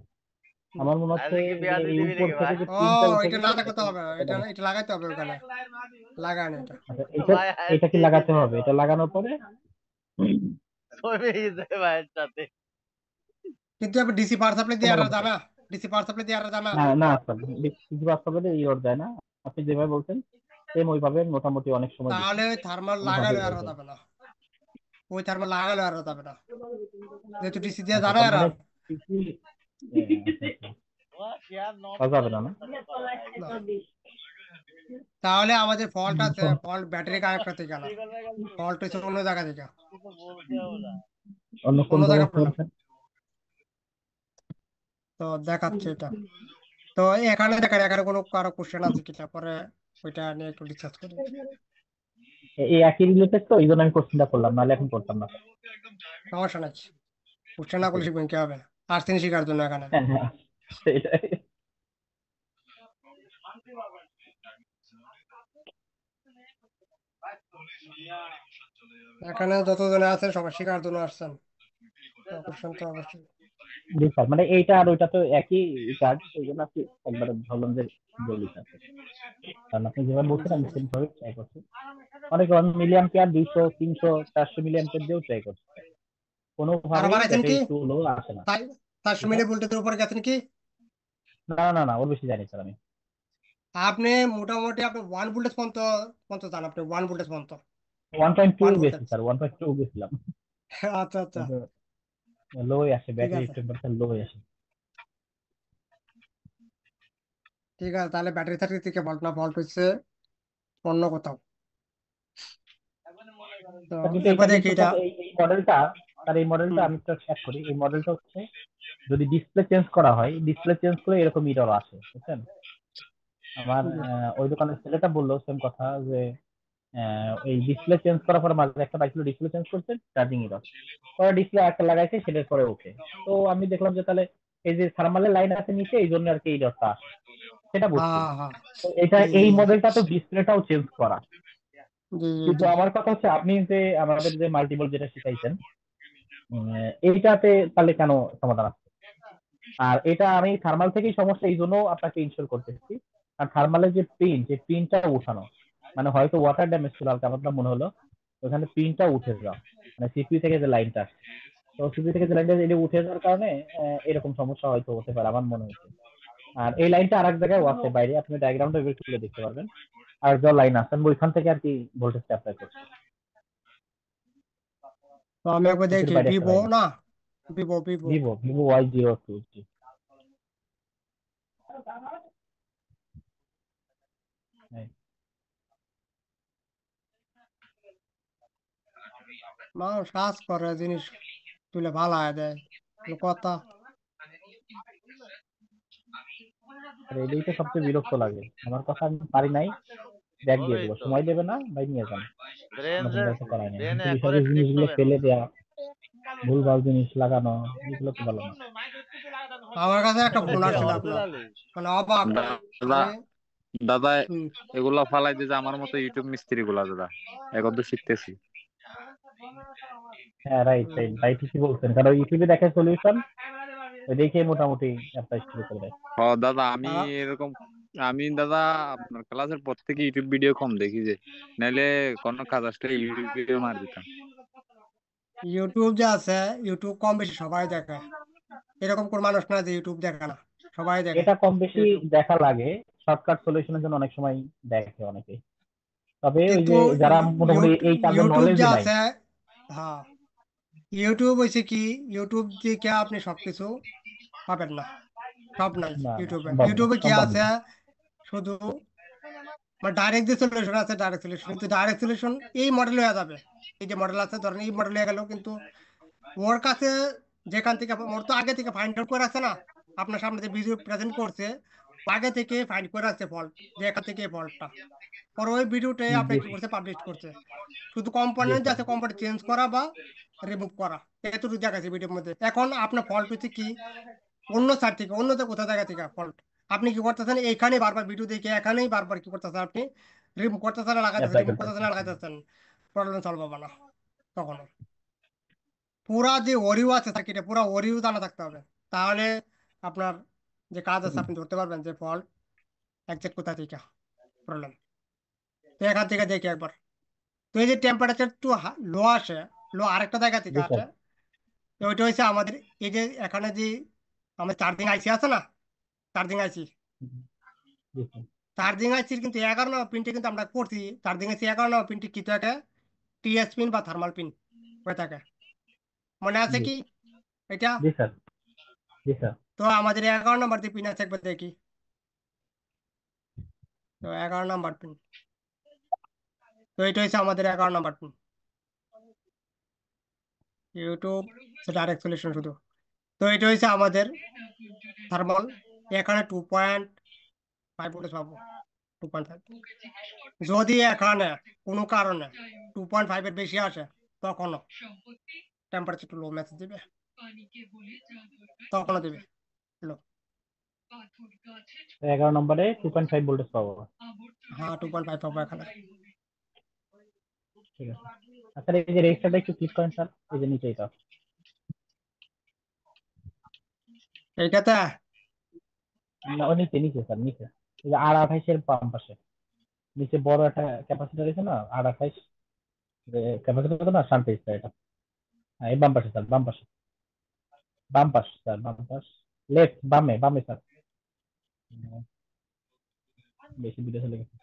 আমার মনে হচ্ছে আজকে কি যে পেঁয়াজ এই দিবি উপর নাকি থেকে ভাই? যে ও, পিনটা উঠে এটা গেছে না লাগাতে হবে, এটা এটা লাগাইতে হবে ওখানে, লাগানো এটা। আচ্ছা, এটা ভাই এটা কি আজকে লাগাতে হবে? এটা লাগানোর পরে কমে গেছে ভাইয়ের সাথে। কিন্তু এবার ডিসি পাওয়ার সাপ্লাই দিয়ে আর লাগাবো স্যার। জানা, ডিসি পাওয়ার সাপ্লাই দিয়ে আর জানা। না না স্যার, কিছু বাস্তবে ইওর যায় না, আপনি যেভাবে বলছেন সেম ওইভাবে মোটামুটি অনেক সময় দিচ্ছি, তাহলে ওই থার্মাল কোনোভাবে লাগালে আর হয়ে যায়। যাবে না, ওই থার্মাল লাগালে আর যাবে না, যেহেতু ডিসি দিয়ে আচ্ছা, জানা তার আর মানে আর কি তা যাবে না, না? না। তাহলে আমাদের ফল্ট আছে, ফল্ট ব্যাটারি কানেক্টর থেকে না, ফল্ট হচ্ছে অন্য জায়গা থেকে, অন্য কোন অন্য জায়গায় জায়গায় প্রবলেম। বলছেন? তো দেখাচ্ছে এটা। তো এখানে দেখেন, এখানে কোনো কারো কোশ্চেন আছে কিনা, পরে ওইটা নিয়ে একটু ডিসকাস করি। এই একই রিলেটেড, তো এই জন্য আমি কোশ্চেনটা করলাম, নাহলে এখন করতাম না। সমস্যা নাই, কোশ্চেন না করলে শিখবেন কি হবে, আসছেন শেখার জন্য এখানে। হ্যাঁ হ্যাঁ, সেটাই। এখানে যতজনে আছে সবাই শেখার জন্য আসছেন, কোশ্চেন তো অবশ্যই। জি স্যার, মানে এইটা আর ওইটা তো একই কাজ, এই জন্য আপনি একবারে ভাবলাম যে বলি স্যার, কারণ আপনি যেভাবে বলছেন জি আমি জি। সেভাবে ট্রাই করছি। অনেক 1 মিলিয়ন পেয়ার 200 300 400 মিলিয়ন পেয়ার দিয়েও ট্রাই করছি, আরো কোনোভাবেই বাড়াইছেন কি, ব্যাটারি টু লো আসে না। 400 এটা মিলি ভোল্টেজের উপরে গেছেন কি? না না না, ওর বেশি জানি স্যার আমি। আপনি মোটামুটি আপনি 1 ভোল্টেজ পর্যন্ত পর্যন্ত যান, আপনি 1 ভোল্টেজ পর্যন্ত। 1.2 ওয়ান বেশি ভোল্টেজ স্যার, 1.2 গেছিলাম, আচ্ছা আচ্ছা, কিন্তু লোই আসে, ঠিক ব্যাটারি আছে টেম্পারেচার লোই আসে। ঠিক আছে, তাহলে ব্যাটারি থেকে ভল্ট না, ভল্ট হচ্ছে অন্য কোথাও। তো স্যার কিন্তু একবার এটা দেখি কিন্তু এটা। স্যার এই মডেলটা, আর এই মডেলটা হুম। আমি একটা চেক করি, এই মডেলটা হচ্ছে যদি ডিসপ্লে চেঞ্জ করা হয়, ডিসপ্লে চেঞ্জ করে এরকম ইরর আসে, বুঝছেন? আমার জি। ওই দোকানের ছেলেটা বললো সেম কথা, যে এই ডিসপ্লে চেঞ্জ করার পরে মাঝে একটা বাইক ডিসপ্লে চেঞ্জ করছে, চার্জিং ইরর, পরে ডিসপ্লে একটা লাগাইছে, সেটার পরে ওকে। তো আমি দেখলাম যে তাহলে এই যে থার্মালের লাইন আছে নিচে, এই জন্য আর কি ইররটা আসে, সেটা বুঝছি। হ্যাঁ হ্যাঁ। তো এটা জি এই জি মডেলটা তো ডিসপ্লেটাও চেঞ্জ করা, জি জি কিন্তু জি। আমার কথা হচ্ছে আপনি যে আমাদের যে মাল্টিপল যেটা শিখাইছেন, এইটাতে তাহলে কেন সমাধান আসছে? আর এটা আমি থার্মাল থেকেই সমস্যা, এই জন্য আপনাকে ইনস্টল করতেছি। আর থার্মালের যে প্রিন্ট, এই প্রিন্টটা উঠানো, মানে হয়তো ওয়াটার ড্যামেজ ছিল হালকা পাতলা মনে হলো, ওখানে প্রিন্টটা উঠে যাওয়া, মানে সিপিইউ থেকে যে লাইনটা আসছে, তো সিপিইউ থেকে যে লাইনটা এটা উঠে যাওয়ার কারণে এরকম সমস্যা হয়তো হতে পারে আমার মনে হচ্ছে। আর এই লাইনটা আরেক জায়গায় আছে বাইরে, আপনি ডায়াগ্রামটা বের করে দেখতে পারবেন, আর যা লাইন আছে আমি ওইখান থেকে আর কি ভোল্টেজটা অ্যাপ্লাই করছি, তো আমি একবার সিপিইউর দেখি, বাইরে একটা ভিভো লাইন আছে। না, Vivo Vivo. Vivo Vivo Y02। মানুষ কাজ করে জিনিস তুলে ভালো দেয়, কোনো কথা। আর এটাই তো সবচেয়ে বিরক্ত লাগে, আমার কথা আমি পারি নাই, ব্যাগ দিয়ে ওই দেবো, তো সময় দেবে না ভাই, নিয়ে যান, ব্রেন এরকম যে কাউকে করায় নাই, ব্রেন কিন্তু বিষয় এখনই ঠিক জিনিসগুলো করে না। ফেলে দেওয়া, ভুলভাল জিনিস লাগানো, এগুলো তো ভালো না। আমার কাছে একটা ফোন কি আসছিল অবস্থা আপনার, লালি? মানে অবাক দাদা, আমি। দাদা হুম। এগুলা ফালাই দিয়ে যে আমার মতো ইউটিউব মিস্ত্রি গুলা দাদা, এখন তো শিখতেছি। হ্যাঁ রাইট রাইট ভাই, ঠিকই বলছেন, কারণ ইউটিউবে দেখে সলিউশন, দেখে মোটামুটি অ্যাপ্লাই শুরু করে দেয়। ও দাদা, আমি আ- এরকম, আমি দাদা আপনার ক্লাসের পর থেকে ইউটিউব ভিডিও কম দেখি যে, নাইলে কোনো কাজ আসলে ইউটিউবে মার দিতাম। ইউটিউব যে আছে, ইউটিউব কম বেশি সবাই দেখে, এরকম কোন মানুষ না যে ইউটিউব দেখে না, সবাই দেখে এটা কম বেশি ইউটিউব। দেখা লাগে, শর্টকাট সলিউশনের জন্য অনেক সময় দেখে অনেকে, তবে ওই কিন্তু যে যারা মোটামুটি এই কাজের ইউটিউব যে নলেজই নাই। আছে, হ্যাঁ, ইউটিউব হয়েছে কি, ইউটিউব থেকে আপনি সবকিছু পাবেন না, সব নাই না না, ইউটিউবে। সম্ভব না, ইউটিউবে কি সম্ভব আছে, না। শুধু মানে ডাইরেক্ট যে সলিউশন আছে, ডাইরেক্ট সলিউশন, কিন্তু ডাইরেক্ট সলিউশন এই মডেল হয়ে যাবে। এই যে মডেল আছে ধরেন, এই মডেল হয়ে গেল, কিন্তু ওর কাছে যেখান থেকে ওর তো আগে থেকে ফাইন্ড আউট করে আছে না, আপনার সামনে যে ভিডিও প্রেজেন্ট করছে, ও আগে থেকে ফাইন্ড করে আছে ফল্ট, যে এখান থেকে ফল্টটা, পরে ওই ভিডিওটাই আপনি জি কি করছে, পাবলিশ করছে। শুধু জি কম্পোনেন্ট যে স্যার। আছে, কম্পোনেন্ট চেঞ্জ করা বা রিমুভ করা, এতটুকু দেখাচ্ছে ভিডিওর মধ্যে। এখন আপনার ফল্ট হচ্ছে কি, অন্য সাইড থেকে, অন্য কোথাও জায়গা থেকে ফল্ট, আপনি কি করতেছেন, এইখানেই বারবার ভিডিও দেখে এখানেই বারবার কি করতেছেন আপনি, রিমুভ করতেছেন লাগাইতেছেন, অ্যাপ্লাই রিমুভ করতে। করতেছেন লাগাইতেছেন, প্রবলেম সলভ হবে না তখন। পুরা যে ওরিও আছে সার্কিটে, পুরা ওরিও জানা থাকতে হবে, তাহলে আপনার যে কাজ আছে আপনি ধরতে পারবেন যে ফল্ট একজ্যাক্ট কোথা থেকে প্রবলেম। তো এখান থেকে দেখি একবার, তো এই যে টেম্পারেচার একটু লো আসে, লো আরেকটা জায়গা থেকে জি আসে, স্যার। তো ওইটা হচ্ছে আমাদের এই যে এখানে যে আমাদের চার্জিং আইসি আছে না, চার্জিং আইসি, জি স্যার। চার্জিং আইসির কিন্তু 11 নম্বর পিনটা কিন্তু আমরা করছি, চার্জিং আইসি 11 নম্বর পিনটি কি থাকে, টিএস পিন বা থার্মাল পিন হয়ে থাকে, মনে আছে জি কি এটা? জি স্যার। জি স্যার। তো আমাদের 11 নম্বর যে পিন আছে একবার দেখি, তো 11 নম্বর পিন, তো এটা হচ্ছে আমাদের 11 নম্বর পিন, ইউটিউব ডাইরেক্ট সলিউশন শুধু। তো এটা হচ্ছে আমাদের থার্মাল, এখানে 2.5 ভোল্টেজ পাবো, 2.5। যদি এখানে কোনো কারণে 2.5 এর বেশি আসে তখনও টেম্পারেচার একটু লো মেসেজ দিবে, তখনও দিবে লো। 11 নম্বরে 2.5 ভোল্টেজ পাবো। হ্যাঁ 2.5 পাবো এখানে। ঠিক আছে। আচ্ছা এই যে রেজিস্টারটা একটু ক্লিক করেন স্যার, এই যে নিচে এটা। এইটাতে না, ও নিচে নিচে স্যার, নিচে এই যে R28 এর বাম পাশে নিচে বড় একটা ক্যাপাসিটর আছে না, R28 ক্যাপাসিটর না, শান্ট রেজিস্টার এটা। হ্যাঁ এই বাম পাশে স্যার, বাম পাশে, বাম পাশ স্যার, বাম পাশ, লেফট, বামে বামে স্যার। বেশি দূরে চলে গেছে।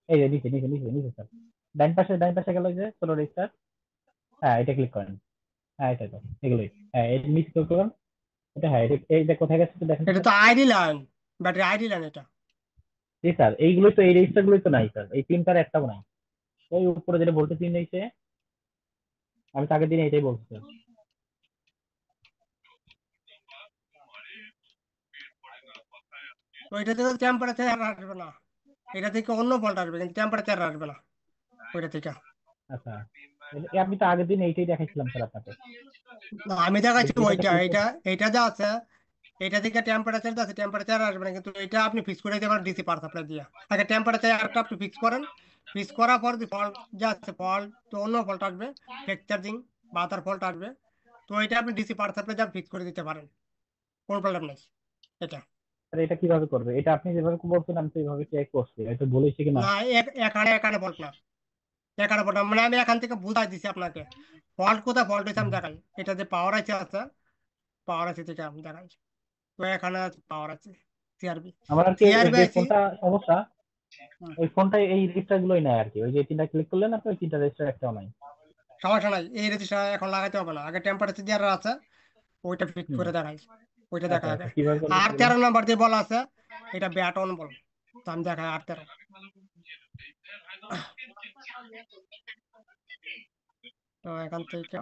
এই যে নিচে নিচে নিচে নিচে স্যার, ডাইন পাশে গেল যে সোলো রেজিস্টার। হ্যাঁ এটা ক্লিক করেন। হ্যাঁ এটা তো এগুলোই। হ্যাঁ এই নিচে ক্লিক করুন। এটা হ্যাঁ এইটা কোথায় গেছে একটু দেখেন তো এটা স্যার। তো ID line, battery ID line এটা। জি স্যার, এইগুলোই তো, এই রেজিস্টার গুলোই তো নাই স্যার, এই তিনটার একটাও নাই। ওই উপরে যেটা বলতে তিন নিয়েছে, আমি তো আগের দিন এটাই বলছি স্যার। তো এটা থেকে টেম্পারেচার আসবে না, এটা থেকে অন্য ফল্ট আসবে, কিন্তু টেম্পারেচার আসবে না ওইটা থেকে। আচ্ছা আমি তো আগের দিন এইটাই দেখাইছিলাম স্যার আপনাকে। না, আমি দেখাচ্ছি এটাতে ওইটা, ক্লিক এইটা এইটা যা আছে এটা থেকে টেম্পারেচার আছে, টেম্পারেচার আসবে না, কিন্তু এটা আপনি ফিক্স করে দিতে পারেন ডিসি পাওয়ার সাপ্লাই দিয়ে। আগে টেম্পারেচার একটা আপনি ফিক্স করেন, ফিক্স করার পর যে ফল্ট যা আছে ফল্ট তো অন্য ফল্ট আসবে, ফেক চার্জিং বা আদার ফল্ট আসবে। তো এটা আপনি ডিসি পাওয়ার সাপ্লাই যা ফিক্স করে দিতে পারেন, কোনো প্রবলেম নেই এটা। স্যার এটা কিভাবে করবে? এটা আপনি যেভাবে বলছেন আমি তো এইভাবে চেক করছি, এটা বলেছি কি না? না এখানে এখানে ফল্ট না, এখানে ফল্ট না, মানে আমি এখান থেকে বুঝাই দিছি আপনাকে ফল্ট কোথায় ফল্ট হয়েছে আমি দেখাই। এটা যে পাওয়ার আছে পাওয়ার আছে থেকে আমি দেখাই। তো এখানে পাওয়ার আছে সিআরবি, আমার আর কি ওই সিআরবি যে আইসি। ফোনটা সমস্যা, ওই ফোনটা এই রেজিস্টার গুলোই নাই আর কি, ওই যে তিনটা ক্লিক করলেন আপনি, ওই তিনটা রেজিস্টার একটাও নাই। সমস্যা নাই, এই রেজিস্টার এখন লাগাইতে হবে না, আগে টেম্পারেচার দেওয়ার আছে ওইটা ফিক্স হুম। করে দেখাই, ওইটা আচ্ছা দেখা আচ্ছা আগে। কিভাবে করবো আর সেগুলো? 13 নম্বর দিয়ে বলা আছে এটা ব্যাট অন বল, তো আমি দেখাই R13। তো এখান থেকে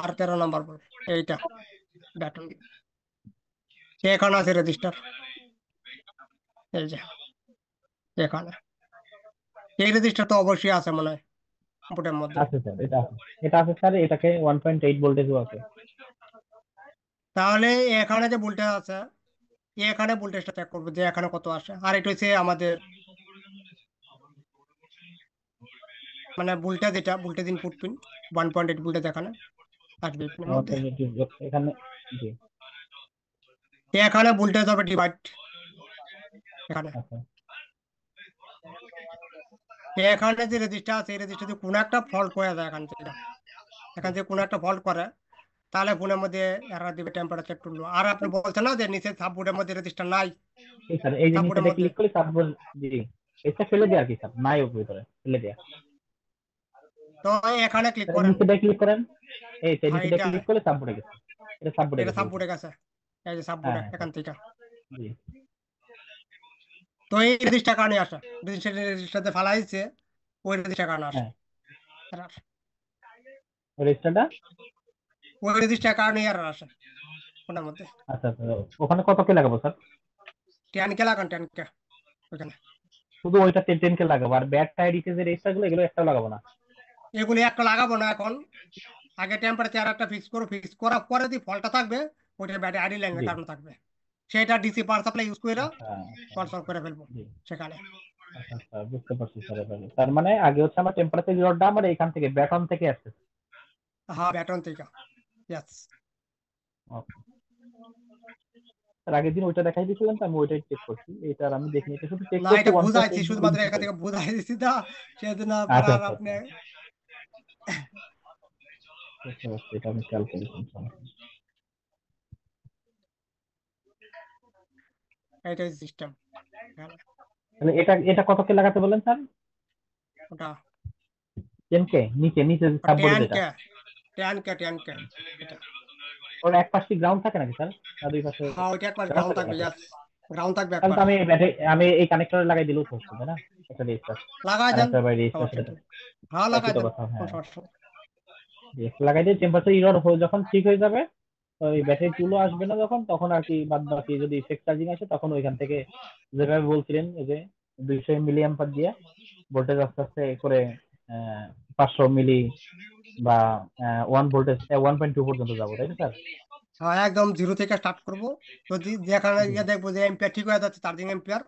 R13 নম্বর বল, এইটা ব্যাট অন, এখন আছে রেজিস্টার, এই যে এখানে এই রেজিস্টার তো অবশ্যই আছে মনে হয় বুটের মধ্যে। আছে স্যার, এটা আছে, এটা আছে স্যার, এটাকে 1.8 ভোল্টেজও আছে। তাহলে এখানে যে ভোল্টেজ আছে এখানে ভোল্টেজটা চেক করবো যে এখানে কত আসে। আর এটা হচ্ছে আমাদের মানে ভোল্টেজ, এটা ভোল্টেজ ইনপুট পিন 1.8 ভোল্টেজ এখানে আসবে পিনের মধ্যে। 1.8 এখানে। জি। এখানে ভোল্টেজ হবে ডিভাইড, এখানে আচ্ছা এখানে যে রেজিস্টার আছে এই রেজিস্টার যদি কোনো একটা ফল্ট করে যায় এখান থেকে, এখান থেকে কোনো একটা ফল্ট করে তাহলে ফোনের মধ্যে এরা দিবে টেম্পারেচার টু লো। আর আপনি বলছেন না যে নিচে সাববোর্ডের মধ্যে রেজিস্টার নাই, ঠিক স্যার, এই যে সাববোর্ডের নিচেটা মধ্যে। ক্লিক করলে সাববোর্ড, জি এটা ফেলে দেয়া আর কি স্যার, নাই ওর ভিতরে ফেলে দেয়া। তো এখানে ক্লিক স্যার করেন। নিচেটা ক্লিক করেন, এই যে হ্যাঁ নিচেটা এটা ক্লিক করলে সাববোর্ডে গেছে, এটা সাববোর্ডে এটা গেছে এই যে। সাববোর্ডে গেছে, এই যে সাববোর্ডে হ্যাঁ হ্যাঁ এখান থেকে। জি। তো এই রেজিস্টার কারণে আসে, রেজিস্টারতে ফালাইছে ওই রেজিস্টার কারণে আসে হ্যাঁ error। রেজিস্টারটা। ওই রেজিস্টার কারণে এরর আসে ফোনের মধ্যে। আচ্ছা আচ্ছা, ওখানে কত কে লাগাবো স্যার? 10K লাগান, 10K ওইখানে। শুধু ওইটা 10 কে লাগাবো, আর ব্যাট টাইডিতে যে রেজিস্টার গুলো এগুলো একটা লাগাবো না? এগুলি একটা লাগাবো না এখন, আগে টেম্পারেচার একটা ফিক্স করো, ফিক্স করার পরে যদি ফলটা থাকবে ওইটা ব্যাটারি আইডি লাইনের জি। কারণে থাকবে, সেটা ডিসি পাওয়ার সাপ্লাই ইউজ করে আচ্ছা ফল সলভ করে ফেলবো জি। সেখানে। আচ্ছা আচ্ছা বুঝতে পারছি স্যার এবারে। তার মানে আগে হচ্ছে আমার টেম্পারেচার জিরোটা আমার এখান থেকে ব্যাটন থেকে আসছে। হ্যাঁ ব্যাটন থেকে, ইয়েস। ওকে। তার আগের দিন ওইটা দেখাই দিয়েছিলেন তো, আমি ওইটাই চেক করছি, এটা আর আমি দেখিনি, এটা শুধু চেক না করছি এটা বুঝাইছি 1.8 শুধুমাত্র এখান ভোল্টেজ। থেকে বুঝাই দিচ্ছি তো, সেজন্য আপনার আচ্ছা আর আচ্ছা আপনি। আচ্ছা বুঝতে পারছি, এটা আমি খেয়াল করেছি। এটাই সিস্টেম তাহলে এটা এটা কত কে লাগাতে বলেন স্যার? ওটা 10 কে নিচে নিচে সাববোর্ডে যেটা। 10K 10K এটা। ওর এক পাশে গ্রাউন্ড থাকে নাকি স্যার, আর দুই পাশে হ্যাঁ ওইটা একবার গ্রাউন্ড গ্রাউন্ড থাকে থাকবে, নাকি? ইয়েস গ্রাউন্ড থাকবে তাহলে একবার। তো আমি আমি এই কানেক্টরে লাগাই দিলেও তো হচ্ছে তাই না? একটা রেজিস্টার লাগাই দেন, কানেক্টর বাই রেজিস্টার সমস্যা সেটা নেই। হ্যাঁ একই লাগাই তো দেন, কথা। কোনো হ্যাঁ সমস্যা নেই। ডিএক্স লাগাই দিয়ে টেম্পারেচার ইরর হয়ে যখন ঠিক হয়ে যাবে, ওই ব্যাটারি চুলো আসবে না যখন, তখন আর কি বাদ বাকি যদি ফেক চার্জিং আসে তখন ওইখান থেকে যেভাবে বলছিলেন এই যে 200 মিলি অ্যাম্পার দিয়ে ভোল্টেজ আস্তে আস্তে করে 500 মিলি বা 1 ভোল্টেজ 1.2 পর্যন্ত যাবো, তাই না স্যার? হ্যাঁ, একদম জিরো থেকে স্টার্ট করব। যদি যেখানে জি। গিয়ে দেখবো যে এম্পিয়ার ঠিক হয়ে যাচ্ছে, চার্জিং এম্পিয়ার,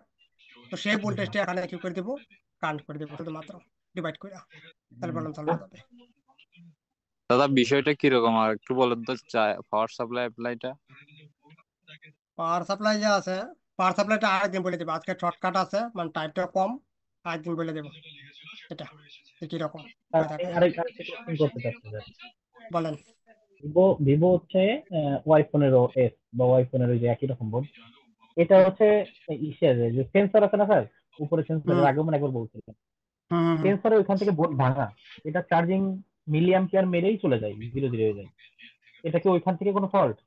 তো সেই ভোল্টেজটা এখানে কি করে দেবো, কানেক্ট করে দেবো শুধুমাত্র, ডিভাইড করে, তাহলে বললাম চালু হয়ে যাবে। দাদা বিষয়টা কিরকম আর একটু বলেন তো, পাওয়ার সাপ্লাই অ্যাপ্লাইটা। পাওয়ার সাপ্লাই যে আছে, পাওয়ার সাপ্লাইটা আরেকদিন বলে দেবো, আজকে শর্টকাট আছে, মানে টাইমটা কম, আরেকদিন বলে দেবো এটা যে কিরকম স্যার হয়ে আমি থাকে। আরেকটা কোশ্চেন করতে চাচ্ছি স্যার। বলেন। ভিভো ভিভো হচ্ছে Y15s বা Y15 যে একই রকম বোর্ড, এটা হচ্ছে ইসের যে সেন্সর আছে না স্যার, উপরে হুম সেন্সরের, আগেও মানে একবার বলছিলেন হুম হুম হুম। সেন্সরে ওইখান থেকে বোর্ড ভাঙা, এটা চার্জিং মিলি অ্যাম্পিয়ার মেরেই চলে যায়, ধীরে ধীরে হয়ে যায়। এটা কি ওইখান থেকে কোনো ফল্ট?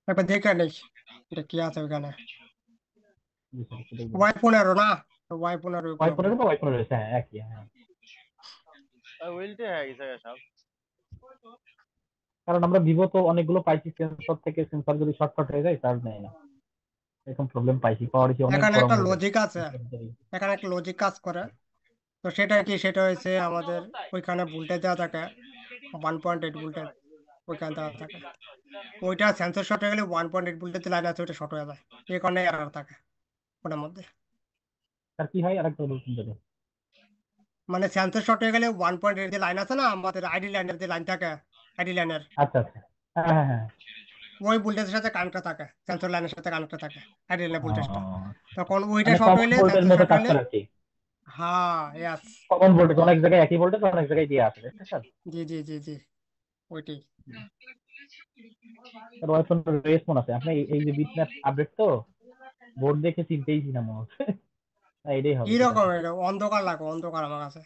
একবার দেখে নেই এটা কি আছে ওইখানে। জি স্যার একটু দেখবেন। Y15 না, Y15 ওয়াই হবে। পনেরো বা Y15 রয়েছে, হ্যাঁ একই, হ্যাঁ। উল্টে হয়ে গেছে সব। কারণ আমরা ভিভো তো অনেকগুলো পাইছি, সেন্সর থেকে সেন্সর যদি শর্ট হয়ে যায় চার্জ নেয় না, এরকম প্রবলেম পাইছি, পাওয়ার অনেক এখানে গরম একটা হয়ে যায়। লজিক আছে, এখানে একটা লজিক কাজ করে। তো সেটা কি, সেটা হয়েছে আমাদের ওইখানে ভোল্টেজ দেওয়া থাকে 1.8 ভোল্টেজ, ওইখানে দেওয়া থাকে। ওইটা সেন্সর শর্ট হয়ে গেলে 1.8 ভোল্টেজ লাইন আছে, ওইটা শর্ট হয়ে যায়, এই কারণে এরর থাকে ওটার মধ্যে। তার কি হয় আরেকটা বলছেন যদি। মানে সেন্সর শর্ট হয়ে গেলে 1.8 যে লাইন আছে না, আমাদের আইডি লাইনের যে লাইন থাকে, আইডি লাইনের আচ্ছা আচ্ছা, হ্যাঁ হ্যাঁ হ্যাঁ। ওই ভোল্টেজের সাথে কানেক্ট থাকে, সেন্সর লাইনের সাথে কানেক্ট থাকে আইডি লাইনের ভোল্টেজটা। ও, তখন ওইটা মানে শর্ট কমন হইলে, ভোল্টেজ সেন্সর মতো শর্ট কাজ হইলে, করে আর কি। হ্যাঁ ইয়াস, কমন ভোল্টেজ অনেক জায়গায় একই ভোল্টেজ অনেক জায়গায় দিয়ে আসে, তাই না স্যার? জি জি জি জি, ওইটাই। স্যার ওয়াইফাই রেস মনে আছে আপনি, এই যে বিটম্যাপ আপডেট তো বোর্ড দেখে চিনতেই না মনে হচ্ছে। হ্যাঁ, এটাই কি হবে ঠিক রকম আছে। এটা, অন্ধকার লাগে, অন্ধকার আমার কাছে।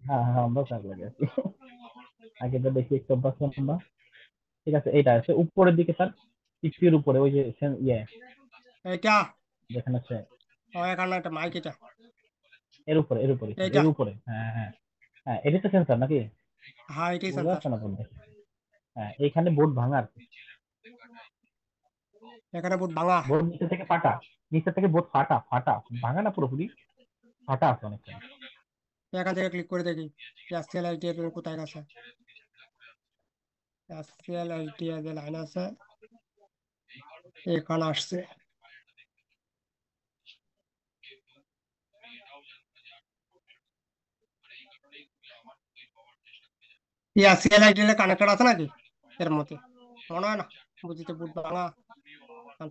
হ্যাঁ হ্যাঁ, আমরা খারাপ লাগে আর কি। আগে তো দেখি একটু অভ্যাস করলাম না। ঠিক আছে, এইটা আছে উপরের দিকে স্যার, সিপিইউর উপরে ওই যে ইয়ে এইটা, যেখানে আছে, ও এখানে একটা মাইক, এটা, এর উপরে স্যার, এইটা, এর উপরে, হ্যাঁ হ্যাঁ হ্যাঁ, এটা তো সেন্সার নাকি? হ্যাঁ এটাই বোঝা সেন্সর। যাচ্ছে না বলতে। হ্যাঁ, এইখানে বোর্ড ভাঙা আর কি, এখানে বহুত ভাঙা। বোর্ড নিচে থেকে ফাটা, নিচে থেকে বোর্ড ফাটা ফাটা, ভাঙা না পুরোপুরি, ফাটা আছে অনেকখানি। এখান থেকে ক্লিক করে দেখি এসসিএল আইটি এর কোথায় গেছে। এসসিএল আইটি এর যে লাইন আছে, এখানে আসছে। এসসিএল আইটি এর কানেক্টর আছে নাকি এর মধ্যে? মনে হয় না, বুঝিতে বুট ভাঙা,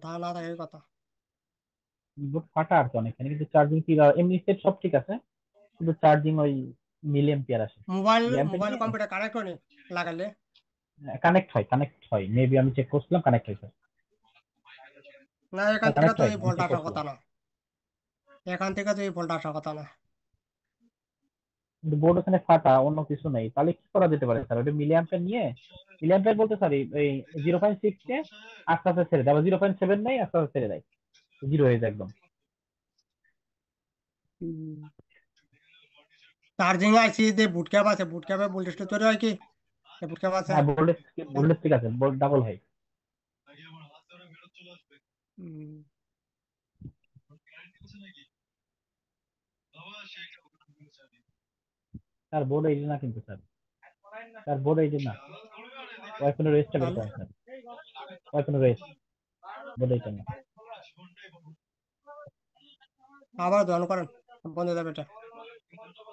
তা না থাকে কথা। বোর্ড ফাটা আর কি অনেকখানি, কিন্তু চার্জিং কি এমনি সেট সব ঠিক আছে, কিন্তু চার্জিং ওই মিলি এম্পিয়ার আসে। মোবাইল ল্যাম্পে মোবাইল নিয়ে কম্পিউটার কানেক্ট করি লাগালে। কানেক্ট হয় মেবি, আমি চেক করছিলাম কানেক্ট হয়েছে। না, এখান হ্যাঁ থেকে কানেক্ট তো হয়, এই আমি ভোল্ট চেক আসার কথা করছিলাম। না, এখান থেকে তো এই ভোল্ট আসার কথা না। কিন্তু বোর্ড ওখানে ফাটা, অন্য কিছু নেই, তাহলে কি করা যেতে পারে স্যার? ওটা মিলি অ্যাম্পিয়ার নিয়ে, মিলি অ্যাম্পিয়ার বলতে সরি এই 0.6 কে আস্তে আস্তে ছেড়ে দেয়, আবার 0.7 নেই আস্তে আস্তে ছেড়ে দেয়, জিরো হয়ে যায় একদম। চার্জিং আইসি যে বুট ক্যাপ আছে, বুট ক্যাপে ভোল্টেজটা তৈরি হয় কি, বুট ক্যাপ আছে। হ্যাঁ ভোল্টেজ, ভোল্টেজ ঠিক আছে, ডাবল হাই। হুম, স্যার বোর্ড এই না কিন্তু স্যার, স্যার বোর্ড এই না, ওয়াইফাই রেসটা বের তাহলে করেন স্যার, ওয়াইফাই রেস, বোর্ড এইটা না। আবার দন করেন, বন্ধ হয়ে যাবে এটা,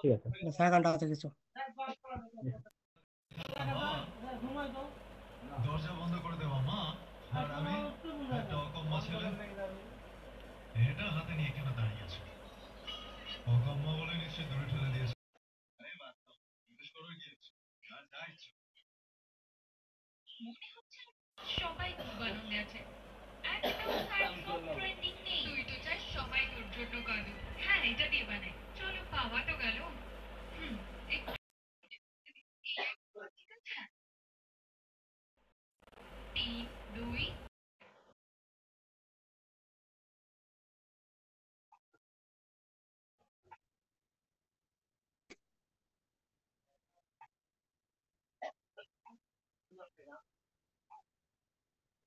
ঠিক আছে। সেকেন্ড আছে কিছু। দরজা বন্ধ করে দেওয়া মা আর আমি একটা অকম্মা ছেলে, এটা হাতে নিয়ে কেন দাঁড়িয়ে আছো? অকম্মা বলে নিশ্চয়ই দূরে ঠেলে দিয়েছে। সবাই খুব আনন্দে আছে, একটাও স্যাড সং ট্রেন্ডিং নেই। তুই তো চাস সবাই তোর জন্য কাঁদুক। হ্যাঁ, এটা দিয়ে বানাই, চলো পাওয়া তো গেল। হুম, একটু ঠিক আছে। 3, 2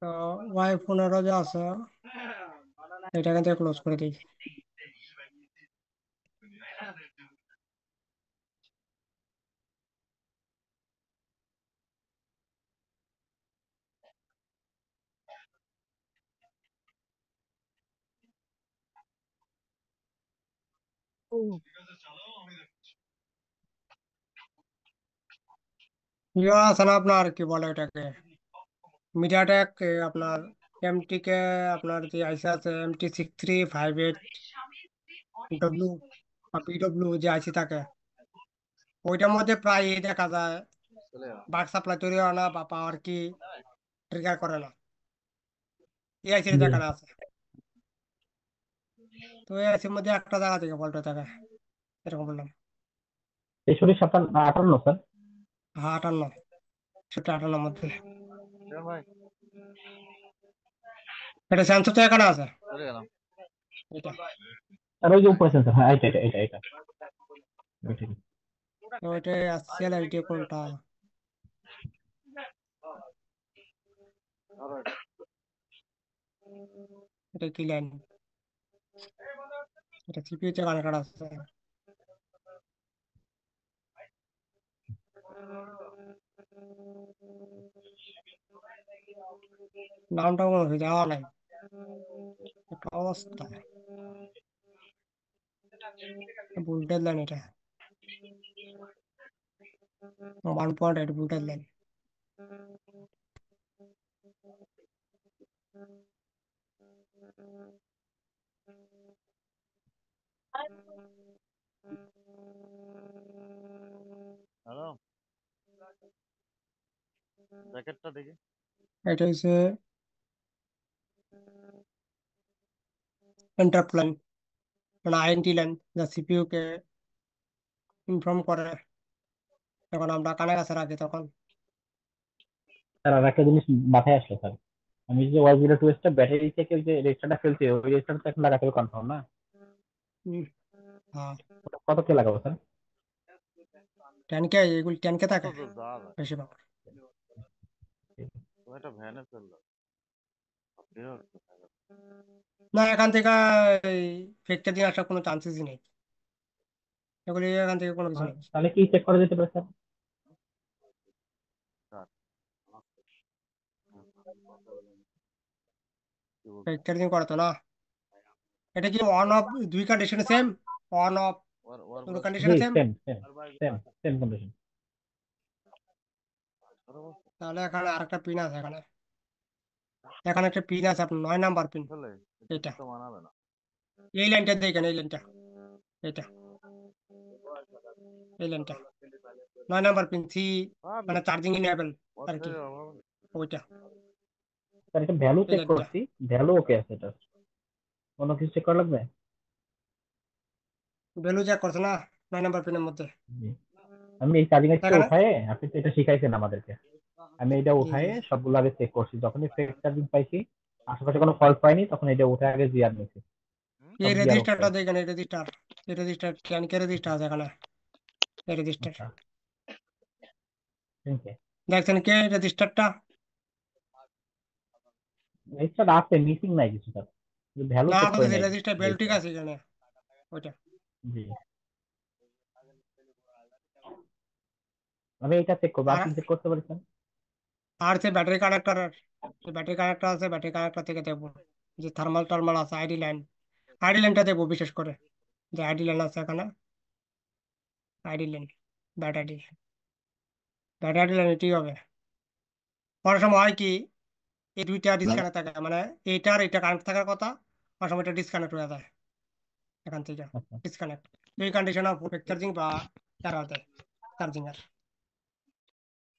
তো Y15 যে আছে এটা এখান থেকে ক্লোজ করে দিই। ইয়ে আছে না আপনার কি বলে এটাকে মিডিয়াটেক আপনার MTK আপনার যে আইসি আছে MT6358W বা PW যে আইসি থাকে ওইটার মধ্যে প্রায় দেখা যায় বাক সাপ্লাই তৈরি হয় না বা পাওয়ার কি ট্রিগার করে না, এই আইসি জি। দেখানো আছে। তো এই আইসির মধ্যে একটা জায়গা থেকে ফল্ট থাকে এরকম বললাম। 6358 স্যার। হ্যাঁ 58 58 মধ্যে ভাই এটা সেন্সর তো এখানে আছে চলে গেলাম। এটা। আর ওই যে উপরে সেন্সর, হ্যাঁ এটা এটা এটা এটা ওইটা। তো এটা আসছে এটা কোনটা এটা কি লাইন এটা সিপিইউ তে কানেক্টেড আছে। নামটা কোনো হয়ে যাওয়া নাই একটা অবস্থা ভোল্টেজ লাইন এটা 1.8 ভোল্টেজ লাইন। হ্যালো জ্যাকেটটা দেখি। এটা হচ্ছে ইন্টারাপ্ট লাইন মানে আইএনটি লাইন যা সিপিইউ কে ইনফর্ম করে যখন আমরা কাছে রাখি তখন। স্যার আর একটা জিনিস মাথায় আসলো স্যার, আমি যে Y02 টা ব্যাটারি থেকে যে রেজিস্টারটা ফেলছি ওই রেজিস্টারটা এখন লাগাতে হবে কনফার্ম না? হ্যাঁ ওটা কত কে লাগাবো স্যার? 10K এগুলি 10K থাকে তো যা যায় বেশিরভাগ। তুমি একটা ভ্যানে চললো না এখান থেকে ফেকটা দিয়ে আসার কোনো চান্সেসই নেই, এগুলি এখান থেকে কোনো কিছু নেই। তাহলে কি চেক করা যেতে পারে স্যার? ফেকটা দিয়ে করতো না, এটা কি অন অফ দুই কন্ডিশন সেম, অন অফ দুটো কন্ডিশন জি same. Same same same same condition. তাহলে এখানে আরেকটা পিন আছে, এখানে এখানে একটা পিন আছে আপনার 9 নাম্বার পিন। এটা তো মানাবে না। এই লাইনটা দেখেন, এই লাইনটা এটা এই লাইনটা 9 নাম্বার পিন সি মানে চার্জিং ইনেবল আর কি ওইটা স্যার এটা ভ্যালু এই চেক লাইনটা। করছি, ভ্যালু ওকে আছে, এটা কোনো কিছু চেক করা লাগবে? ভ্যালু চেক করছে না 9 নাম্বার পিনের মধ্যে। জি। আমি এই চার্জিং এরটা এখানে উঠায়ে, আপনি তো এটা শিখাইছেন আমাদেরকে, আমি এটা জি উঠায়ে জি সবগুলো আগে চেক করছি, যখনই ফেক চার্জিং পাইছি আশেপাশে কোনো ফল্ট পাইনি তখন এটা উঠে আগে জিআর নিছি, এই সব জিআর রেজিস্টারটা ওকে। দেখেন, এই রেজিস্টার 10K রেজিস্টার আছে এখানে, এই রেজিস্টার আচ্ছা ঠিক আছে। দেখছেন কে রেজিস্টারটা? এটা আছে, মিসিং নাই কিছু স্যার, ভ্যালু না চেক করে বলতেছি নাই রেজিস্টার বেল ঠিক রেজিস্টার। আছে এখানে ওইটা। জি আমি এটা চেক করবো, আর আপনি চেক করতে পারছেন? আর সে ব্যাটারি কানেক্টর আছে, ব্যাটারি কানেক্টর থেকে দেখবো যে থার্মাল টার্মাল আছে, আইডি লাইনটা দেখবো বিশেষ করে, যে আইডি লাইন আছে এখানে, ID line battery battery line এটি হবে। অনেক সময় হয় কি এই দুইটা ডিসকানেক্ট থাকে, মানে এটা কানেক্ট থাকার কথা, অনেক সময় এটা ডিসকানেক্ট হয়ে যায় এখান থেকে, আচ্ছা ডিসকানেক্ট এই কন্ডিশন অফ চার্জিং বা এরার দেয় চার্জিং এর।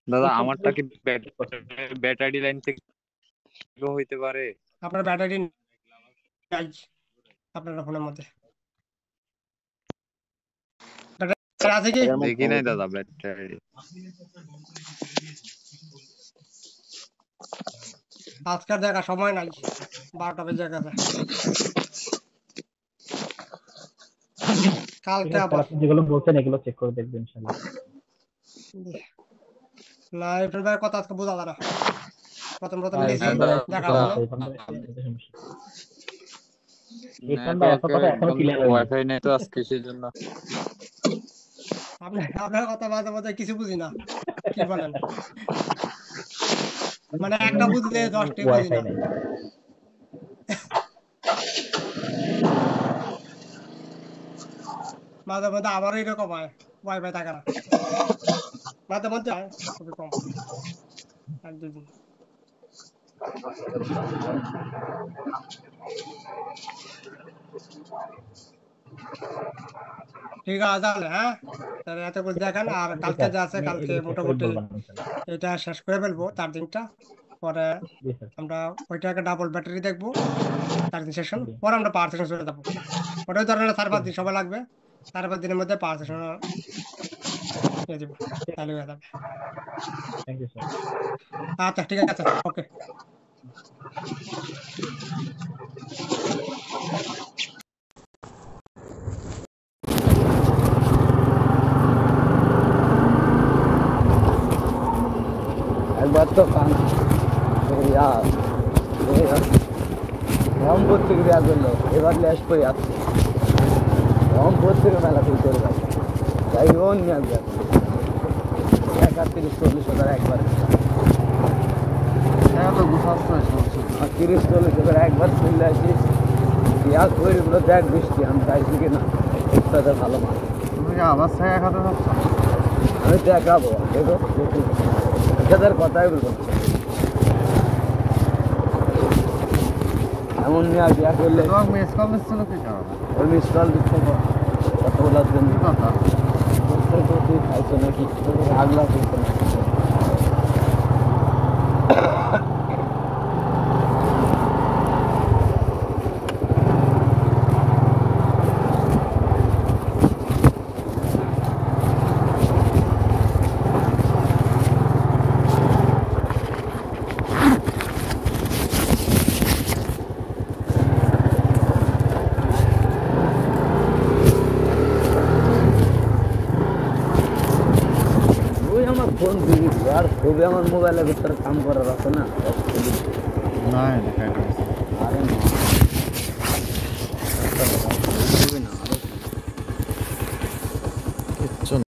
দাদা এই আমারটা কি check করছেন? ব্যাটারি লাইন থেকে হইতে পারে? আপনার ব্যাটারি নাই আপনার ফোনের মধ্যে ব্যাটারি আছে কি? দেখি নাই দাদা ব্যাটারি। আজকাল দেখা সময় নাই, 12টা বেজে গেছে, ঠিক কালকে আছে স্যার, আবার আপনি যেগুলো বলছেন এগুলো চেক করে দেখবেন ইনশাআল্লাহ। না এটার কথা আজকে বোঝা যায় না। প্রথম হ্যাঁ, নিয়েছি এই ফোনটা একটু দেখার সমস্যা, জন্য। এই ফোনটা একটু সমস্যা। এই ফোনটা এত নেটওয়ার্কে কথা এখনো একদম ক্লিয়ার হয়নি। ওয়াইফাই নেই তো আজকে সেজন্য। আপনার কথা মাঝে মাঝে কিছু বুঝি না, কি বলেন? মানে একটা বুঝলে 10টাই বুঝি ওয়াইফাই না। নাই। মাঝে মধ্যে আমারও এরকম হয়, ওয়াইফাই থাকে না, মাঝে মধ্যে হয়, খুবই কম, 1-2 দিন। ঠিক আছে তাহলে, হ্যাঁ তাহলে এত করে দেখেন, আর জি কালকে স্যার, যা আছে আমি কালকে এগুলো চেক করে মোটামুটি বলবো ইনশাআল্লাহ। এটা শেষ করে ফেলবো চার্জিংটা, পরে জি স্যার। আমরা ওইটাকে ডাবল ব্যাটারি দেখবো চার্জিং সেশন, জি পরে আমরা পাওয়ার সেশন চলে যাবো। ওটাই ধরেন 4-5 ঠিক দিন আছে, সময় লাগবে, 4-5 দিনের মধ্যে পাওয়ার সেশন দিয়ে দিব, ঠিক তাহলে আছে। হয়ে যাবে। Thank you sir. আচ্ছা ঠিক আছে, ওকে। একবার তো কান ইয়ার রংপুর থেকে দেওয়া করলো, এবার লেস করে আসছে রংপুর থেকে মেলা থেকে করে যাবে, যাই হোক নিয়ে আসবে 31-40 হাজার একবার, 30-40 হাজার একবার চলে আসি। পেঁয়াজ তৈরিগুলো দেখ বৃষ্টি, আমি চাইছি কিনা একটা ভালো মাল। তুমি আবার 1,000 ভাবছো? আমি দেখাবো, দেখো এদের কথাই বলবো না। এমন নিয়ে বিয়া করলে তোমার মিস কল দিচ্ছিল কি কারণে? ওই মিস কল দিচ্ছে কথা বলার জন্য। কি কথা? তুই খাইছো নাকি আগলা করছো না? ওই আমার ফোন দিবি আর খুবই আমার মোবাইলের ভিতরে কাম করার আছে না। না, এটা আরে না